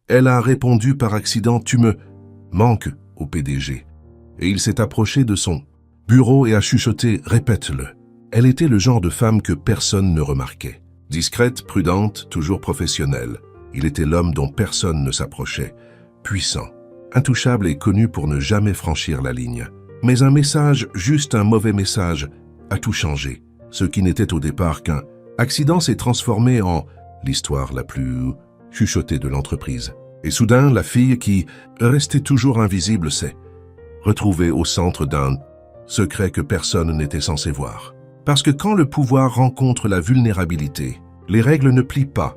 Elle a répondu par accident « Tu me manques » au PDG. Et il s'est approché de son bureau et a chuchoté « Répète-le ». Elle était le genre de femme que personne ne remarquait. Discrète, prudente, toujours professionnelle. Il était l'homme dont personne ne s'approchait. Puissant, intouchable et connu pour ne jamais franchir la ligne. Mais un message, juste un mauvais message, a tout changé. Ce qui n'était au départ qu'un accident s'est transformé en l'histoire la plus chuchotée de l'entreprise. Et soudain, la fille qui restait toujours invisible s'est retrouvée au centre d'un secret que personne n'était censé voir. Parce que quand le pouvoir rencontre la vulnérabilité, les règles ne plient pas,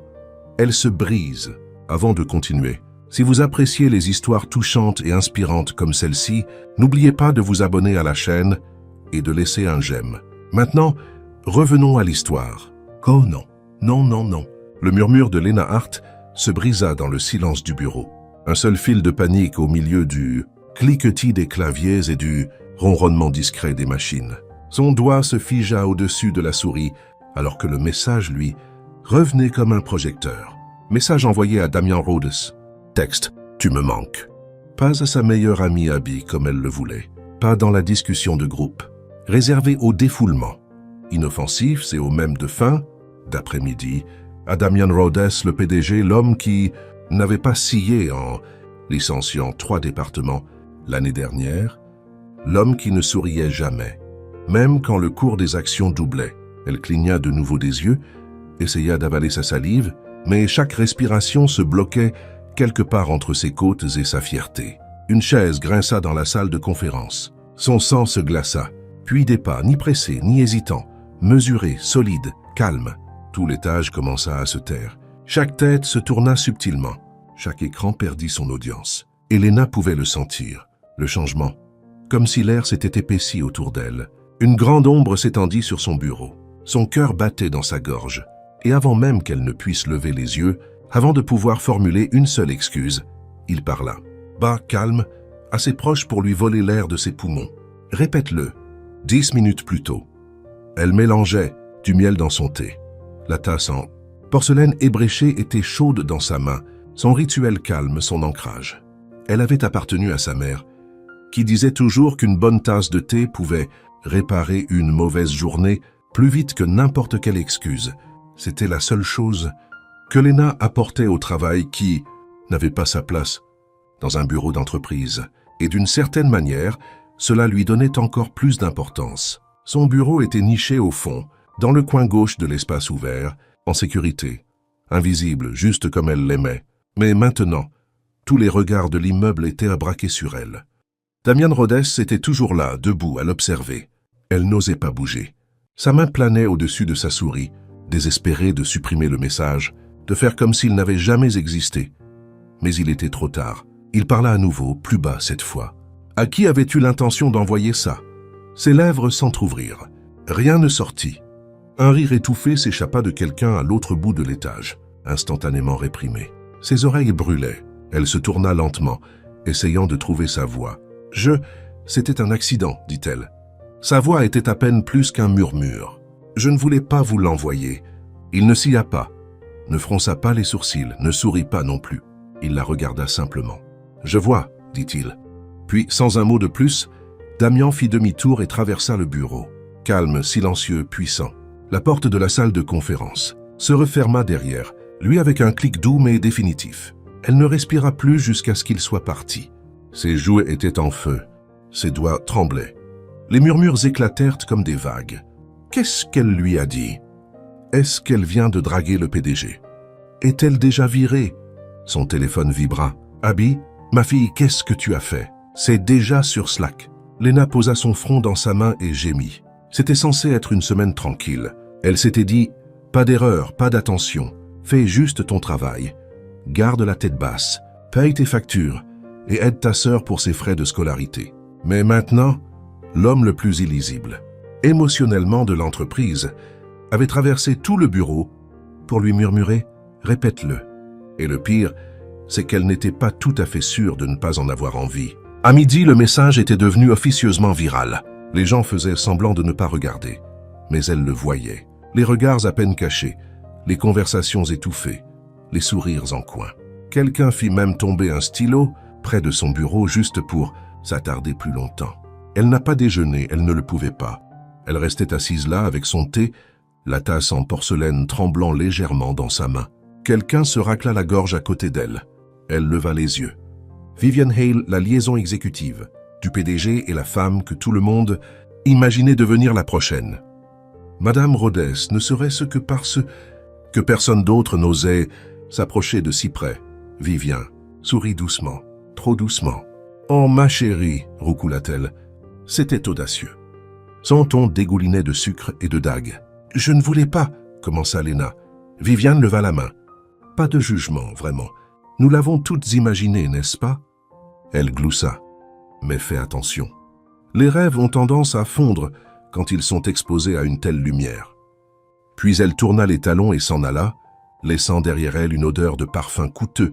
elles se brisent. Avant de continuer, si vous appréciez les histoires touchantes et inspirantes comme celle-ci, n'oubliez pas de vous abonner à la chaîne et de laisser un j'aime. Maintenant, revenons à l'histoire. Oh non, non, non, non. Le murmure de Lena Hart se brisa dans le silence du bureau. Un seul fil de panique au milieu du cliquetis des claviers et du ronronnement discret des machines. Son doigt se figea au-dessus de la souris, alors que le message, lui, revenait comme un projecteur. Message envoyé à Damian Rhodes. Texte, tu me manques. Pas à sa meilleure amie Abby comme elle le voulait. Pas dans la discussion de groupe. Réservé au défoulement. Inoffensif, c'est au même de fin, d'après-midi, à Damian Rhodes, le PDG, l'homme qui n'avait pas scié en licenciant 3 départements l'année dernière, l'homme qui ne souriait jamais. Même quand le cours des actions doublait, elle cligna de nouveau des yeux, essaya d'avaler sa salive, mais chaque respiration se bloquait quelque part entre ses côtes et sa fierté. Une chaise grinça dans la salle de conférence. Son sang se glaça, puis des pas, ni pressés, ni hésitants, mesurés, solides, calmes. Tout l'étage commença à se taire. Chaque tête se tourna subtilement. Chaque écran perdit son audience. Elena pouvait le sentir, le changement, comme si l'air s'était épaissi autour d'elle. Une grande ombre s'étendit sur son bureau. Son cœur battait dans sa gorge. Et avant même qu'elle ne puisse lever les yeux, avant de pouvoir formuler une seule excuse, il parla. Bas, calme, assez proche pour lui voler l'air de ses poumons. Répète-le. 10 minutes plus tôt. Elle mélangeait du miel dans son thé. La tasse en porcelaine ébréchée était chaude dans sa main, son rituel calme, son ancrage. Elle avait appartenu à sa mère, qui disait toujours qu'une bonne tasse de thé pouvait réparer une mauvaise journée plus vite que n'importe quelle excuse. C'était la seule chose que Lena apportait au travail qui n'avait pas sa place dans un bureau d'entreprise. Et d'une certaine manière, cela lui donnait encore plus d'importance. Son bureau était niché au fond, dans le coin gauche de l'espace ouvert, en sécurité, invisible, juste comme elle l'aimait. Mais maintenant, tous les regards de l'immeuble étaient braqués sur elle. Damian Rhodes était toujours là, debout, à l'observer. Elle n'osait pas bouger. Sa main planait au-dessus de sa souris, désespérée de supprimer le message, de faire comme s'il n'avait jamais existé. Mais il était trop tard. Il parla à nouveau, plus bas cette fois. À qui avais-tu l'intention d'envoyer ça? Ses lèvres s'entr'ouvrirent. Rien ne sortit. Un rire étouffé s'échappa de quelqu'un à l'autre bout de l'étage, instantanément réprimé. Ses oreilles brûlaient. Elle se tourna lentement, essayant de trouver sa voix. C'était un accident, dit-elle. Sa voix était à peine plus qu'un murmure. Je ne voulais pas vous l'envoyer. Il ne s'y a pas, ne fronça pas les sourcils, ne sourit pas non plus. Il la regarda simplement. Je vois, dit-il. Puis, sans un mot de plus, Damian fit demi-tour et traversa le bureau. Calme, silencieux, puissant. La porte de la salle de conférence se referma derrière, lui avec un clic doux mais définitif. Elle ne respira plus jusqu'à ce qu'il soit parti. Ses joues étaient en feu, ses doigts tremblaient. Les murmures éclatèrent comme des vagues. Qu'est-ce qu'elle lui a dit? Est-ce qu'elle vient de draguer le PDG? Est-elle déjà virée? Son téléphone vibra. Abby, ma fille, qu'est-ce que tu as fait? C'est déjà sur Slack. Lena posa son front dans sa main et gémit. C'était censé être une semaine tranquille. Elle s'était dit, pas d'erreur, pas d'attention. Fais juste ton travail. Garde la tête basse, paye tes factures et aide ta sœur pour ses frais de scolarité. Mais maintenant, l'homme le plus illisible, émotionnellement de l'entreprise, avait traversé tout le bureau pour lui murmurer « Répète-le ». Et le pire, c'est qu'elle n'était pas tout à fait sûre de ne pas en avoir envie. À midi, le message était devenu officieusement viral. Les gens faisaient semblant de ne pas regarder, mais elle le voyait. Les regards à peine cachés, les conversations étouffées, les sourires en coin. Quelqu'un fit même tomber un stylo près de son bureau juste pour s'attarder plus longtemps. Elle n'a pas déjeuné, elle ne le pouvait pas. Elle restait assise là avec son thé, la tasse en porcelaine tremblant légèrement dans sa main. Quelqu'un se racla la gorge à côté d'elle. Elle leva les yeux. Vivian Hale, la liaison exécutive du PDG et la femme que tout le monde imaginait devenir la prochaine. Madame Rhodes ne serait-ce que parce que personne d'autre n'osait s'approcher de si près. Vivian sourit doucement, trop doucement. « Oh, ma chérie !» roucoula-t-elle. C'était audacieux. Son ton dégoulinait de sucre et de dagues. « Je ne voulais pas !» commença Lena. Vivian leva la main. « Pas de jugement, vraiment. Nous l'avons toutes imaginé, n'est-ce pas ?» Elle gloussa. « Mais fais attention. Les rêves ont tendance à fondre quand ils sont exposés à une telle lumière. » Puis elle tourna les talons et s'en alla, laissant derrière elle une odeur de parfum coûteux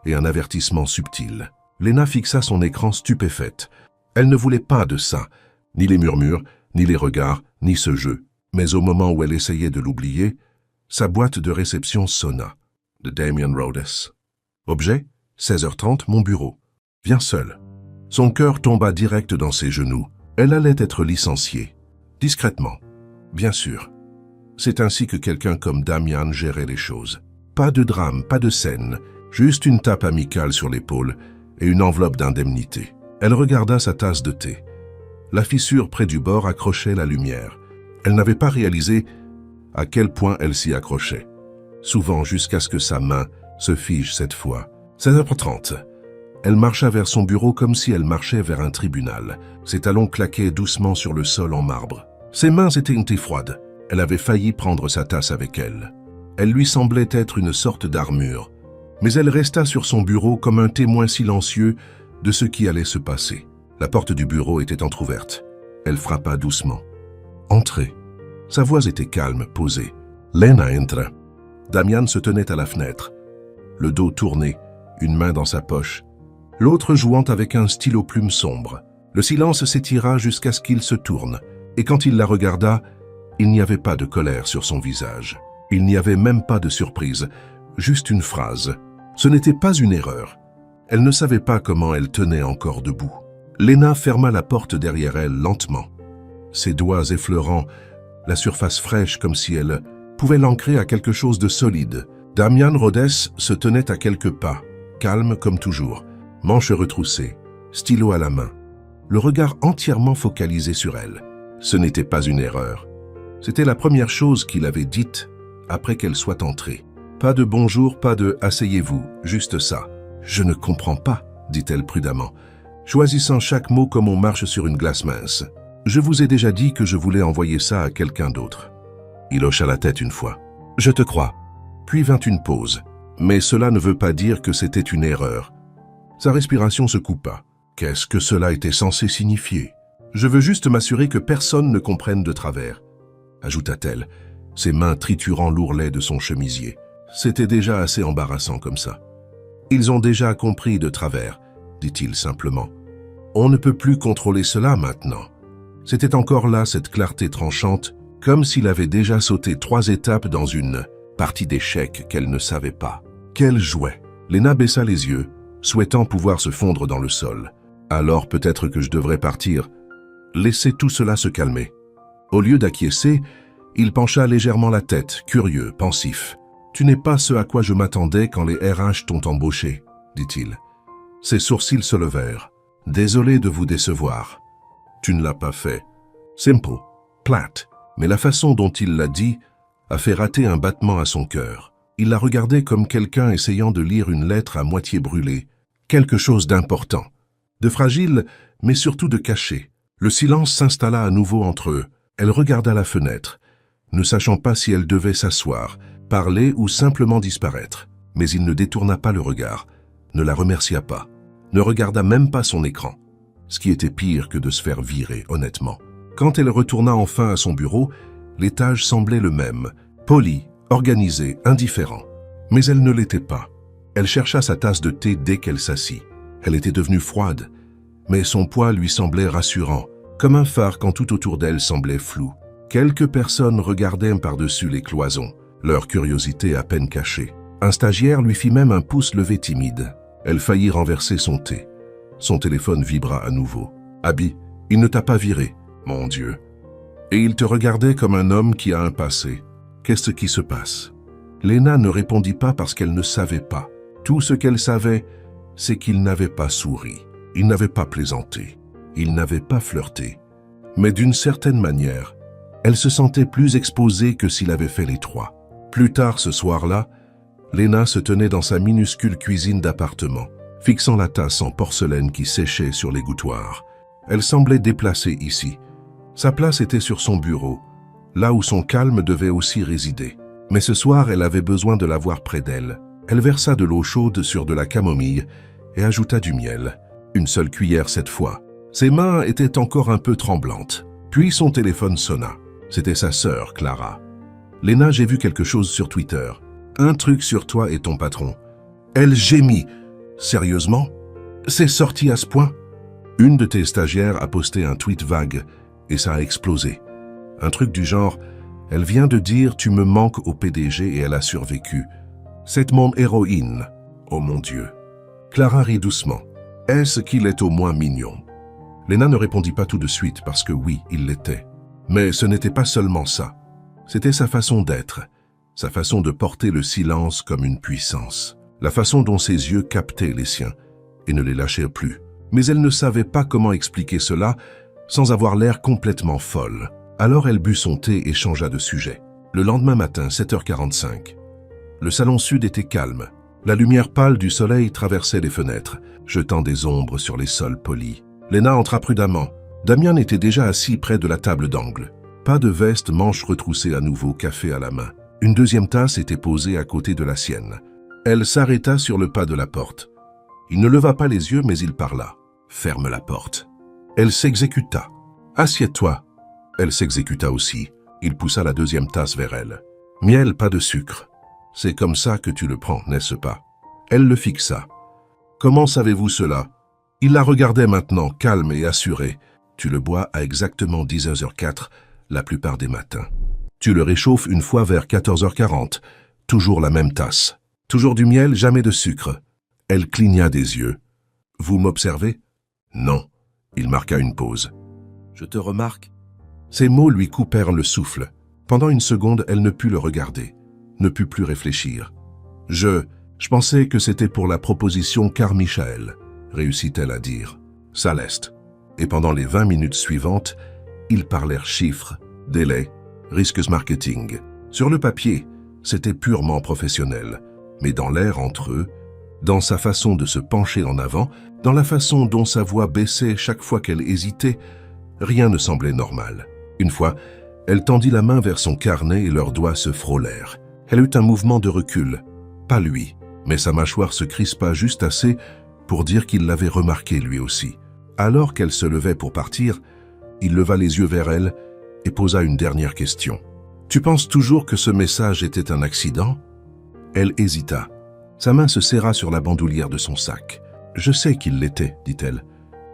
et un avertissement subtil. Lena fixa son écran stupéfaite. Elle ne voulait pas de ça, ni les murmures, ni les regards, ni ce jeu. Mais au moment où elle essayait de l'oublier, sa boîte de réception sonna. De Damien Rhodes. Objet, 16h30, mon bureau. Viens seul. Son cœur tomba direct dans ses genoux. Elle allait être licenciée. Discrètement. Bien sûr. C'est ainsi que quelqu'un comme Damian gérait les choses. Pas de drame, pas de scène, juste une tape amicale sur l'épaule et une enveloppe d'indemnité. Elle regarda sa tasse de thé. La fissure près du bord accrochait la lumière. Elle n'avait pas réalisé à quel point elle s'y accrochait. Souvent jusqu'à ce que sa main se fige cette fois. 16h30. Elle marcha vers son bureau comme si elle marchait vers un tribunal. Ses talons claquaient doucement sur le sol en marbre. Ses mains étaient froides. Elle avait failli prendre sa tasse avec elle. Elle lui semblait être une sorte d'armure. Mais elle resta sur son bureau comme un témoin silencieux de ce qui allait se passer. La porte du bureau était entr'ouverte. Elle frappa doucement. « Entrez !» Sa voix était calme, posée. Lena entra. Damian se tenait à la fenêtre, le dos tourné, une main dans sa poche, l'autre jouant avec un stylo plume sombre. Le silence s'étira jusqu'à ce qu'il se tourne, et quand il la regarda, il n'y avait pas de colère sur son visage. Il n'y avait même pas de surprise, juste une phrase. Ce n'était pas une erreur. Elle ne savait pas comment elle tenait encore debout. Lena ferma la porte derrière elle lentement, ses doigts effleurant la surface fraîche comme si elle pouvait l'ancrer à quelque chose de solide. Damian Rhodes se tenait à quelques pas, calme comme toujours, manches retroussées, stylo à la main, le regard entièrement focalisé sur elle. Ce n'était pas une erreur. C'était la première chose qu'il avait dite après qu'elle soit entrée. Pas de bonjour, pas de « asseyez-vous », juste ça. « Je ne comprends pas », dit-elle prudemment, choisissant chaque mot comme on marche sur une glace mince. « Je vous ai déjà dit que je voulais envoyer ça à quelqu'un d'autre. » Il hocha la tête une fois. « Je te crois. » Puis vint une pause. Mais cela ne veut pas dire que c'était une erreur. Sa respiration se coupa. Qu'est-ce que cela était censé signifier? « Je veux juste m'assurer que personne ne comprenne de travers, » ajouta-t-elle, ses mains triturant l'ourlet de son chemisier. C'était déjà assez embarrassant comme ça. « Ils ont déjà compris de travers, » dit-il simplement. « On ne peut plus contrôler cela maintenant. » C'était encore là cette clarté tranchante, comme s'il avait déjà sauté 3 étapes dans une partie d'échecs qu'elle ne savait pas. Quel jouet! Lena baissa les yeux, souhaitant pouvoir se fondre dans le sol. Alors peut-être que je devrais partir. Laissez tout cela se calmer. Au lieu d'acquiescer, il pencha légèrement la tête, curieux, pensif. « Tu n'es pas ce à quoi je m'attendais quand les RH t'ont embauché, » dit-il. Ses sourcils se levèrent. « Désolé de vous décevoir. » Tu ne l'as pas fait. Simple, plate. Mais la façon dont il l'a dit a fait rater un battement à son cœur. Il la regardait comme quelqu'un essayant de lire une lettre à moitié brûlée. Quelque chose d'important, de fragile, mais surtout de caché. Le silence s'installa à nouveau entre eux. Elle regarda la fenêtre, ne sachant pas si elle devait s'asseoir, parler ou simplement disparaître. Mais il ne détourna pas le regard, ne la remercia pas, ne regarda même pas son écran. Ce qui était pire que de se faire virer, honnêtement. Quand elle retourna enfin à son bureau, l'étage semblait le même, poli, organisé, indifférent. Mais elle ne l'était pas. Elle chercha sa tasse de thé dès qu'elle s'assit. Elle était devenue froide, mais son poids lui semblait rassurant, comme un phare quand tout autour d'elle semblait flou. Quelques personnes regardaient par-dessus les cloisons, leur curiosité à peine cachée. Un stagiaire lui fit même un pouce levé timide. Elle faillit renverser son thé. Son téléphone vibra à nouveau. « Abby, il ne t'a pas viré, mon Dieu. Et il te regardait comme un homme qui a un passé. Qu'est-ce qui se passe ?» Lena ne répondit pas parce qu'elle ne savait pas. Tout ce qu'elle savait, c'est qu'il n'avait pas souri. Il n'avait pas plaisanté. Il n'avait pas flirté. Mais d'une certaine manière, elle se sentait plus exposée que s'il avait fait les trois. Plus tard ce soir-là, Lena se tenait dans sa minuscule cuisine d'appartement, fixant la tasse en porcelaine qui séchait sur l'égouttoir. Elle semblait déplacée ici. Sa place était sur son bureau, là où son calme devait aussi résider. Mais ce soir, elle avait besoin de l'avoir près d'elle. Elle versa de l'eau chaude sur de la camomille et ajouta du miel. Une seule cuillère cette fois. Ses mains étaient encore un peu tremblantes. Puis son téléphone sonna. C'était sa sœur, Clara. « Lena, j'ai vu quelque chose sur Twitter. Un truc sur toi et ton patron. » Elle gémit. « Sérieusement? C'est sorti à ce point? » Une de tes stagiaires a posté un tweet vague et ça a explosé. Un truc du genre « Elle vient de dire tu me manques au PDG et elle a survécu. C'est mon héroïne. Oh mon Dieu. » Clara rit doucement. Est-ce qu'il est au moins mignon? Lena ne répondit pas tout de suite parce que oui, il l'était. Mais ce n'était pas seulement ça. C'était sa façon d'être, sa façon de porter le silence comme une puissance, la façon dont ses yeux captaient les siens et ne les lâchaient plus. Mais elle ne savait pas comment expliquer cela sans avoir l'air complètement folle. Alors elle but son thé et changea de sujet. Le lendemain matin, 7h45. Le salon sud était calme. La lumière pâle du soleil traversait les fenêtres, jetant des ombres sur les sols polis. Lena entra prudemment. Damien était déjà assis près de la table d'angle. Pas de veste, manches retroussées à nouveau, café à la main. Une deuxième tasse était posée à côté de la sienne. Elle s'arrêta sur le pas de la porte. Il ne leva pas les yeux, mais il parla. « Ferme la porte. » Elle s'exécuta. « Assieds-toi. » Elle s'exécuta aussi. Il poussa la deuxième tasse vers elle. « Miel, pas de sucre. C'est comme ça que tu le prends, n'est-ce pas ?» Elle le fixa. « Comment savez-vous cela ?» Il la regardait maintenant, calme et assuré. « Tu le bois à exactement 10h04, la plupart des matins. Tu le réchauffes une fois vers 14h40. Toujours la même tasse. Toujours du miel, jamais de sucre. » Elle cligna des yeux. « Vous m'observez ?»« Non. » Il marqua une pause. « Je te remarque ?» Ces mots lui coupèrent le souffle. Pendant une seconde, elle ne put le regarder, ne put plus réfléchir. « Je pensais que c'était pour la proposition Carmichael, » réussit-elle à dire. « Ça l'est. » Et pendant les 20 minutes suivantes, ils parlèrent chiffres, délais, risques marketing. Sur le papier, c'était purement professionnel, mais dans l'air entre eux, dans sa façon de se pencher en avant, dans la façon dont sa voix baissait chaque fois qu'elle hésitait, rien ne semblait normal. Une fois, elle tendit la main vers son carnet et leurs doigts se frôlèrent. Elle eut un mouvement de recul. Pas lui, mais sa mâchoire se crispa juste assez pour dire qu'il l'avait remarqué lui aussi. Alors qu'elle se levait pour partir, il leva les yeux vers elle et posa une dernière question. « Tu penses toujours que ce message était un accident ?» Elle hésita. Sa main se serra sur la bandoulière de son sac. « Je sais qu'il l'était, dit-elle. »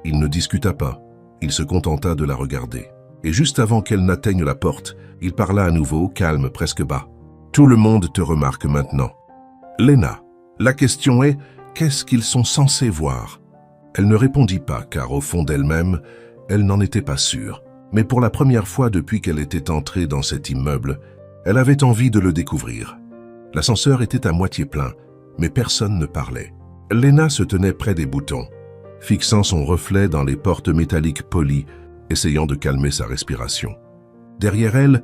Il ne discuta pas. Il se contenta de la regarder. Et juste avant qu'elle n'atteigne la porte, il parla à nouveau, calme, presque bas. « Tout le monde te remarque maintenant. »« Lena, la question est, qu'est-ce qu'ils sont censés voir ?» Elle ne répondit pas, car au fond d'elle-même, elle n'en était pas sûre. Mais pour la première fois depuis qu'elle était entrée dans cet immeuble, elle avait envie de le découvrir. L'ascenseur était à moitié plein, mais personne ne parlait. Lena se tenait près des boutons, fixant son reflet dans les portes métalliques polies, essayant de calmer sa respiration. Derrière elle,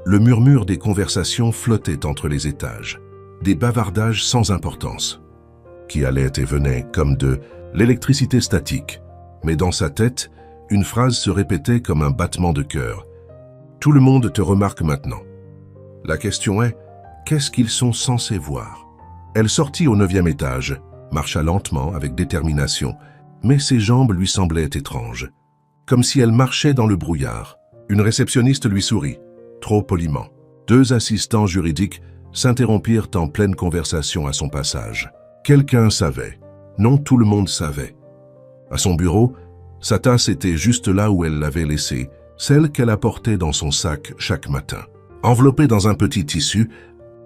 le murmure des conversations flottait entre les étages, des bavardages sans importance, qui allaient et venaient comme de l'électricité statique. Mais dans sa tête, une phrase se répétait comme un battement de cœur. « Tout le monde te remarque maintenant. » La question est, qu'est-ce qu'ils sont censés voir? Elle sortit au 9e étage, marcha lentement avec détermination, mais ses jambes lui semblaient étranges, comme si elle marchait dans le brouillard. Une réceptionniste lui sourit, trop poliment. 2 assistants juridiques s'interrompirent en pleine conversation à son passage. Quelqu'un savait. Non, tout le monde savait. À son bureau, sa tasse était juste là où elle l'avait laissée, celle qu'elle apportait dans son sac chaque matin. Enveloppée dans un petit tissu,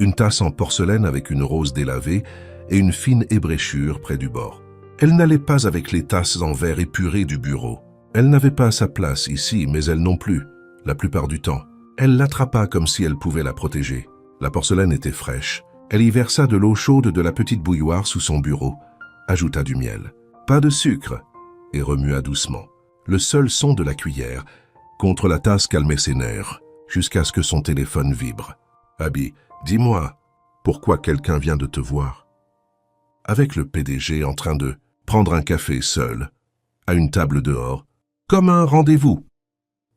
une tasse en porcelaine avec une rose délavée et une fine ébréchure près du bord. Elle n'allait pas avec les tasses en verre épuré du bureau. Elle n'avait pas sa place ici, mais elle non plus, la plupart du temps. Elle l'attrapa comme si elle pouvait la protéger. La porcelaine était fraîche. Elle y versa de l'eau chaude de la petite bouilloire sous son bureau, ajouta du miel. Pas de sucre, et remua doucement. Le seul son de la cuillère contre la tasse calmait ses nerfs, jusqu'à ce que son téléphone vibre. « Abby, dis-moi, pourquoi quelqu'un vient de te voir ?» Avec le PDG en train de prendre un café seul, à une table dehors, comme un rendez-vous.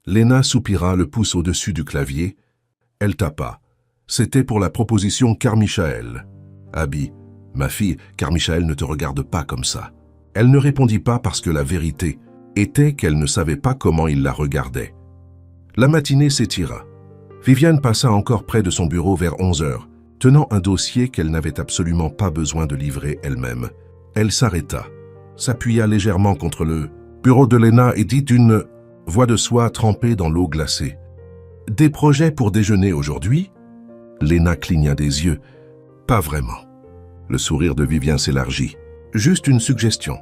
Lena soupira, le pouce au-dessus du clavier. Elle tapa. C'était pour la proposition Carmichael. « Abby, ma fille, Carmichael ne te regarde pas comme ça. » Elle ne répondit pas parce que la vérité était qu'elle ne savait pas comment il la regardait. La matinée s'étira. Viviane passa encore près de son bureau vers 11 heures, tenant un dossier qu'elle n'avait absolument pas besoin de livrer elle-même. Elle s'arrêta, s'appuya légèrement contre le bureau de Lena et dit d'une voix de soie trempée dans l'eau glacée. « Des projets pour déjeuner aujourd'hui ?» Lena cligna des yeux. « Pas vraiment. » Le sourire de Viviane s'élargit. « Juste une suggestion.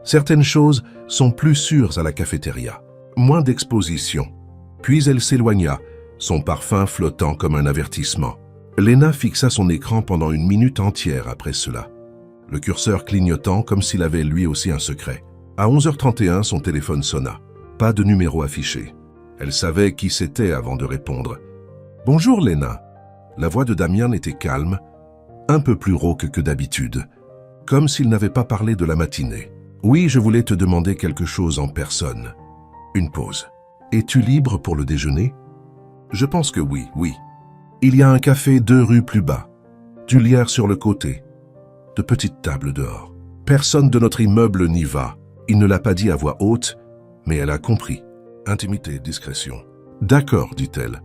Certaines choses sont plus sûres à la cafétéria. Moins d'exposition. » Puis elle s'éloigna, son parfum flottant comme un avertissement. Lena fixa son écran pendant une minute entière après cela, le curseur clignotant comme s'il avait lui aussi un secret. À 11h31, son téléphone sonna. Pas de numéro affiché. Elle savait qui c'était avant de répondre. « Bonjour Lena. » La voix de Damien était calme, un peu plus rauque que d'habitude, comme s'il n'avait pas parlé de la matinée. « Oui, je voulais te demander quelque chose en personne. » Une pause. « Es-tu libre pour le déjeuner ?»« Je pense que oui, oui. Il y a un café 2 rues plus bas, du lierre sur le côté, de petites tables dehors. Personne de notre immeuble n'y va. » Il ne l'a pas dit à voix haute, mais elle a compris. Intimité, discrétion. « D'accord, dit-elle. »«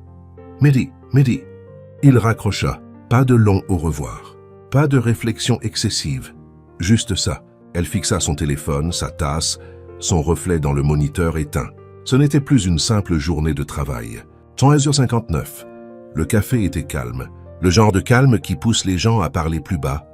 Mehdi, Mehdi. » Il raccrocha. Pas de long au revoir. Pas de réflexion excessive. Juste ça. Elle fixa son téléphone, sa tasse, son reflet dans le moniteur éteint. Ce n'était plus une simple journée de travail. 13h59. Le café était calme. Le genre de calme qui pousse les gens à parler plus bas,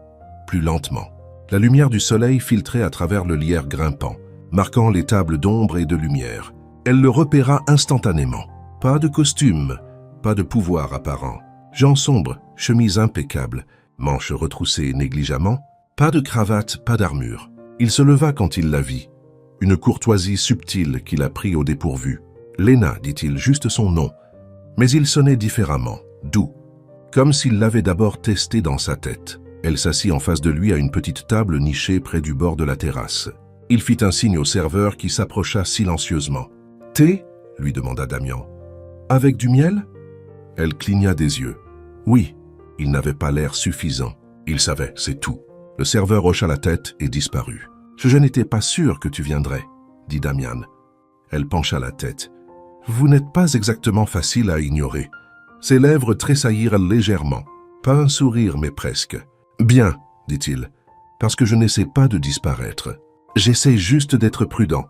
plus lentement. La lumière du soleil filtrait à travers le lierre grimpant, marquant les tables d'ombre et de lumière. Elle le repéra instantanément. Pas de costume, pas de pouvoir apparent. Jean sombre, chemise impeccable, manches retroussées négligemment, pas de cravate, pas d'armure. Il se leva quand il la vit. Une courtoisie subtile qui la prit au dépourvu. « Lena », dit-il, juste son nom. Mais il sonnait différemment, doux, comme s'il l'avait d'abord testé dans sa tête. Elle s'assit en face de lui à une petite table nichée près du bord de la terrasse. Il fit un signe au serveur qui s'approcha silencieusement. « Thé ?» lui demanda Damien. « Avec du miel ?» Elle cligna des yeux. « Oui. » Il n'avait pas l'air suffisant. Il savait, c'est tout. Le serveur hocha la tête et disparut. « Je n'étais pas sûr que tu viendrais, » dit Damian. Elle pencha la tête. « Vous n'êtes pas exactement facile à ignorer. » Ses lèvres tressaillirent légèrement. Pas un sourire, mais presque. « Bien, » dit-il, « parce que je n'essaie pas de disparaître. J'essaie juste d'être prudent. »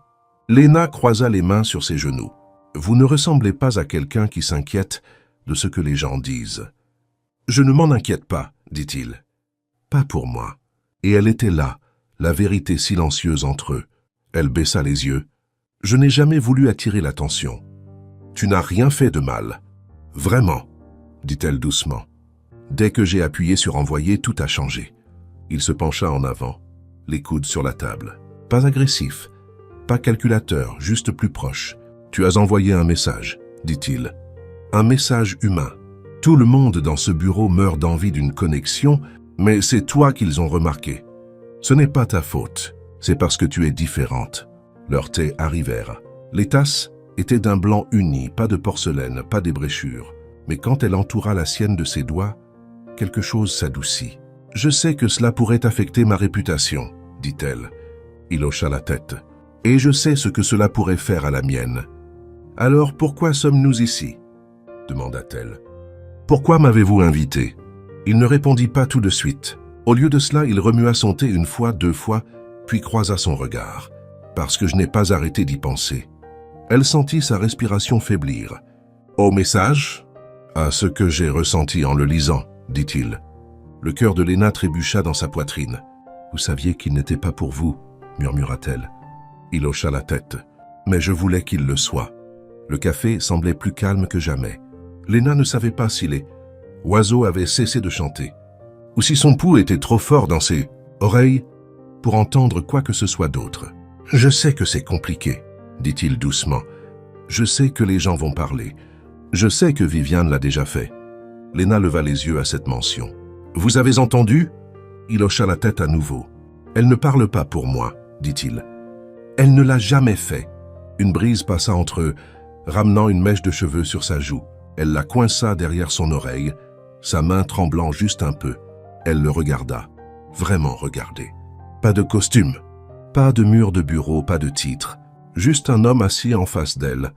Lena croisa les mains sur ses genoux. « Vous ne ressemblez pas à quelqu'un qui s'inquiète de ce que les gens disent. »« Je ne m'en inquiète pas, » dit-il. « Pas pour moi. » Et elle était là, la vérité silencieuse entre eux. Elle baissa les yeux. « Je n'ai jamais voulu attirer l'attention. »« Tu n'as rien fait de mal. »« Vraiment, » dit-elle doucement. Dès que j'ai appuyé sur envoyer, tout a changé. Il se pencha en avant, les coudes sur la table. Pas agressif, pas calculateur, juste plus proche. « Tu as envoyé un message, » dit-il. Un message humain. Tout le monde dans ce bureau meurt d'envie d'une connexion, mais c'est toi qu'ils ont remarqué. Ce n'est pas ta faute, c'est parce que tu es différente. Leurs thés arrivèrent. Les tasses étaient d'un blanc uni, pas de porcelaine, pas d'ébréchure. Mais quand elle entoura la sienne de ses doigts, quelque chose s'adoucit. « Je sais que cela pourrait affecter ma réputation, » dit-elle. Il hocha la tête. « Et je sais ce que cela pourrait faire à la mienne. »« Alors pourquoi sommes-nous ici ?» demanda-t-elle. « Pourquoi m'avez-vous invité ?» Il ne répondit pas tout de suite. Au lieu de cela, il remua son thé une fois, 2 fois, puis croisa son regard. « Parce que je n'ai pas arrêté d'y penser. » Elle sentit sa respiration faiblir. « Au message ?»« À ce que j'ai ressenti en le lisant. » dit-il. Le cœur de Léna trébucha dans sa poitrine. « Vous saviez qu'il n'était pas pour vous, murmura-t-elle. Il hocha la tête. « Mais je voulais qu'il le soit. » Le café semblait plus calme que jamais. Léna ne savait pas si les oiseaux avaient cessé de chanter, ou si son pouls était trop fort dans ses oreilles pour entendre quoi que ce soit d'autre. « Je sais que c'est compliqué, » dit-il doucement. « Je sais que les gens vont parler. Je sais que Viviane l'a déjà fait. » Léna leva les yeux à cette mention. « Vous avez entendu ?» Il hocha la tête à nouveau. « Elle ne parle pas pour moi, » dit-il. « Elle ne l'a jamais fait. » Une brise passa entre eux, ramenant une mèche de cheveux sur sa joue. Elle la coinça derrière son oreille, sa main tremblant juste un peu. Elle le regarda, vraiment regardé. Pas de costume, pas de mur de bureau, pas de titre. Juste un homme assis en face d'elle.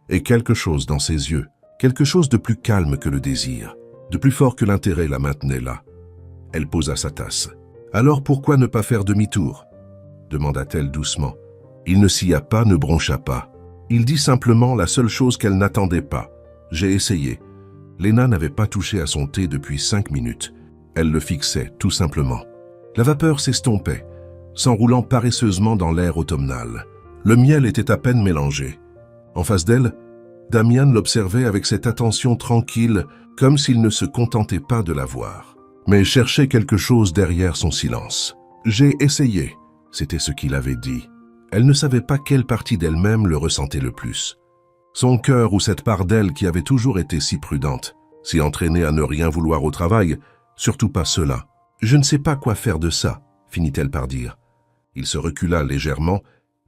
Et quelque chose dans ses yeux, quelque chose de plus calme que le désir, de plus fort que l'intérêt la maintenait là. Elle posa sa tasse. « Alors pourquoi ne pas faire demi-tour » demanda-t-elle doucement. Il ne sia pas, ne broncha pas. Il dit simplement la seule chose qu'elle n'attendait pas. « J'ai essayé. » Léna n'avait pas touché à son thé depuis 5 minutes. Elle le fixait, tout simplement. La vapeur s'estompait, s'enroulant paresseusement dans l'air automnal. Le miel était à peine mélangé. En face d'elle, Damian l'observait avec cette attention tranquille, comme s'il ne se contentait pas de la voir, mais cherchait quelque chose derrière son silence. « J'ai essayé », c'était ce qu'il avait dit. Elle ne savait pas quelle partie d'elle-même le ressentait le plus. Son cœur ou cette part d'elle qui avait toujours été si prudente, si entraînée à ne rien vouloir au travail, surtout pas cela. « Je ne sais pas quoi faire de ça », finit-elle par dire. Il se recula légèrement,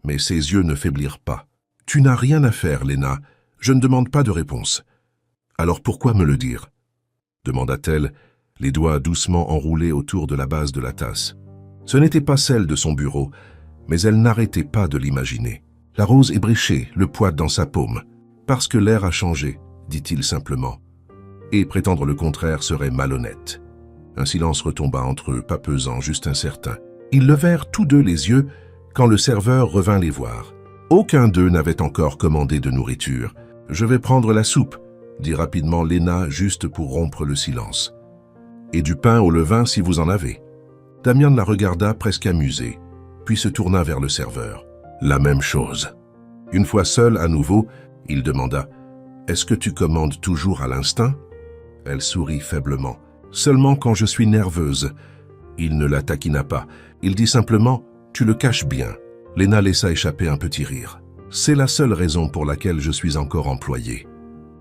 mais ses yeux ne faiblirent pas. « Tu n'as rien à faire, Léna. Je ne demande pas de réponse. »« Alors pourquoi me le dire ?» demanda-t-elle, les doigts doucement enroulés autour de la base de la tasse. Ce n'était pas celle de son bureau, mais elle n'arrêtait pas de l'imaginer. La rose ébréchée, le poids dans sa paume. « Parce que l'air a changé, » dit-il simplement. Et prétendre le contraire serait malhonnête. Un silence retomba entre eux, pas pesant, juste incertain. Ils levèrent tous deux les yeux quand le serveur revint les voir. Aucun d'eux n'avait encore commandé de nourriture. « Je vais prendre la soupe », dit rapidement Léna, juste pour rompre le silence. « Et du pain au levain si vous en avez. » Damian la regarda presque amusé, puis se tourna vers le serveur. La même chose. Une fois seul à nouveau, il demanda « Est-ce que tu commandes toujours à l'instinct ?» Elle sourit faiblement. « Seulement quand je suis nerveuse. » Il ne la taquina pas. Il dit simplement « Tu le caches bien ». Léna laissa échapper un petit rire. « C'est la seule raison pour laquelle je suis encore employée. »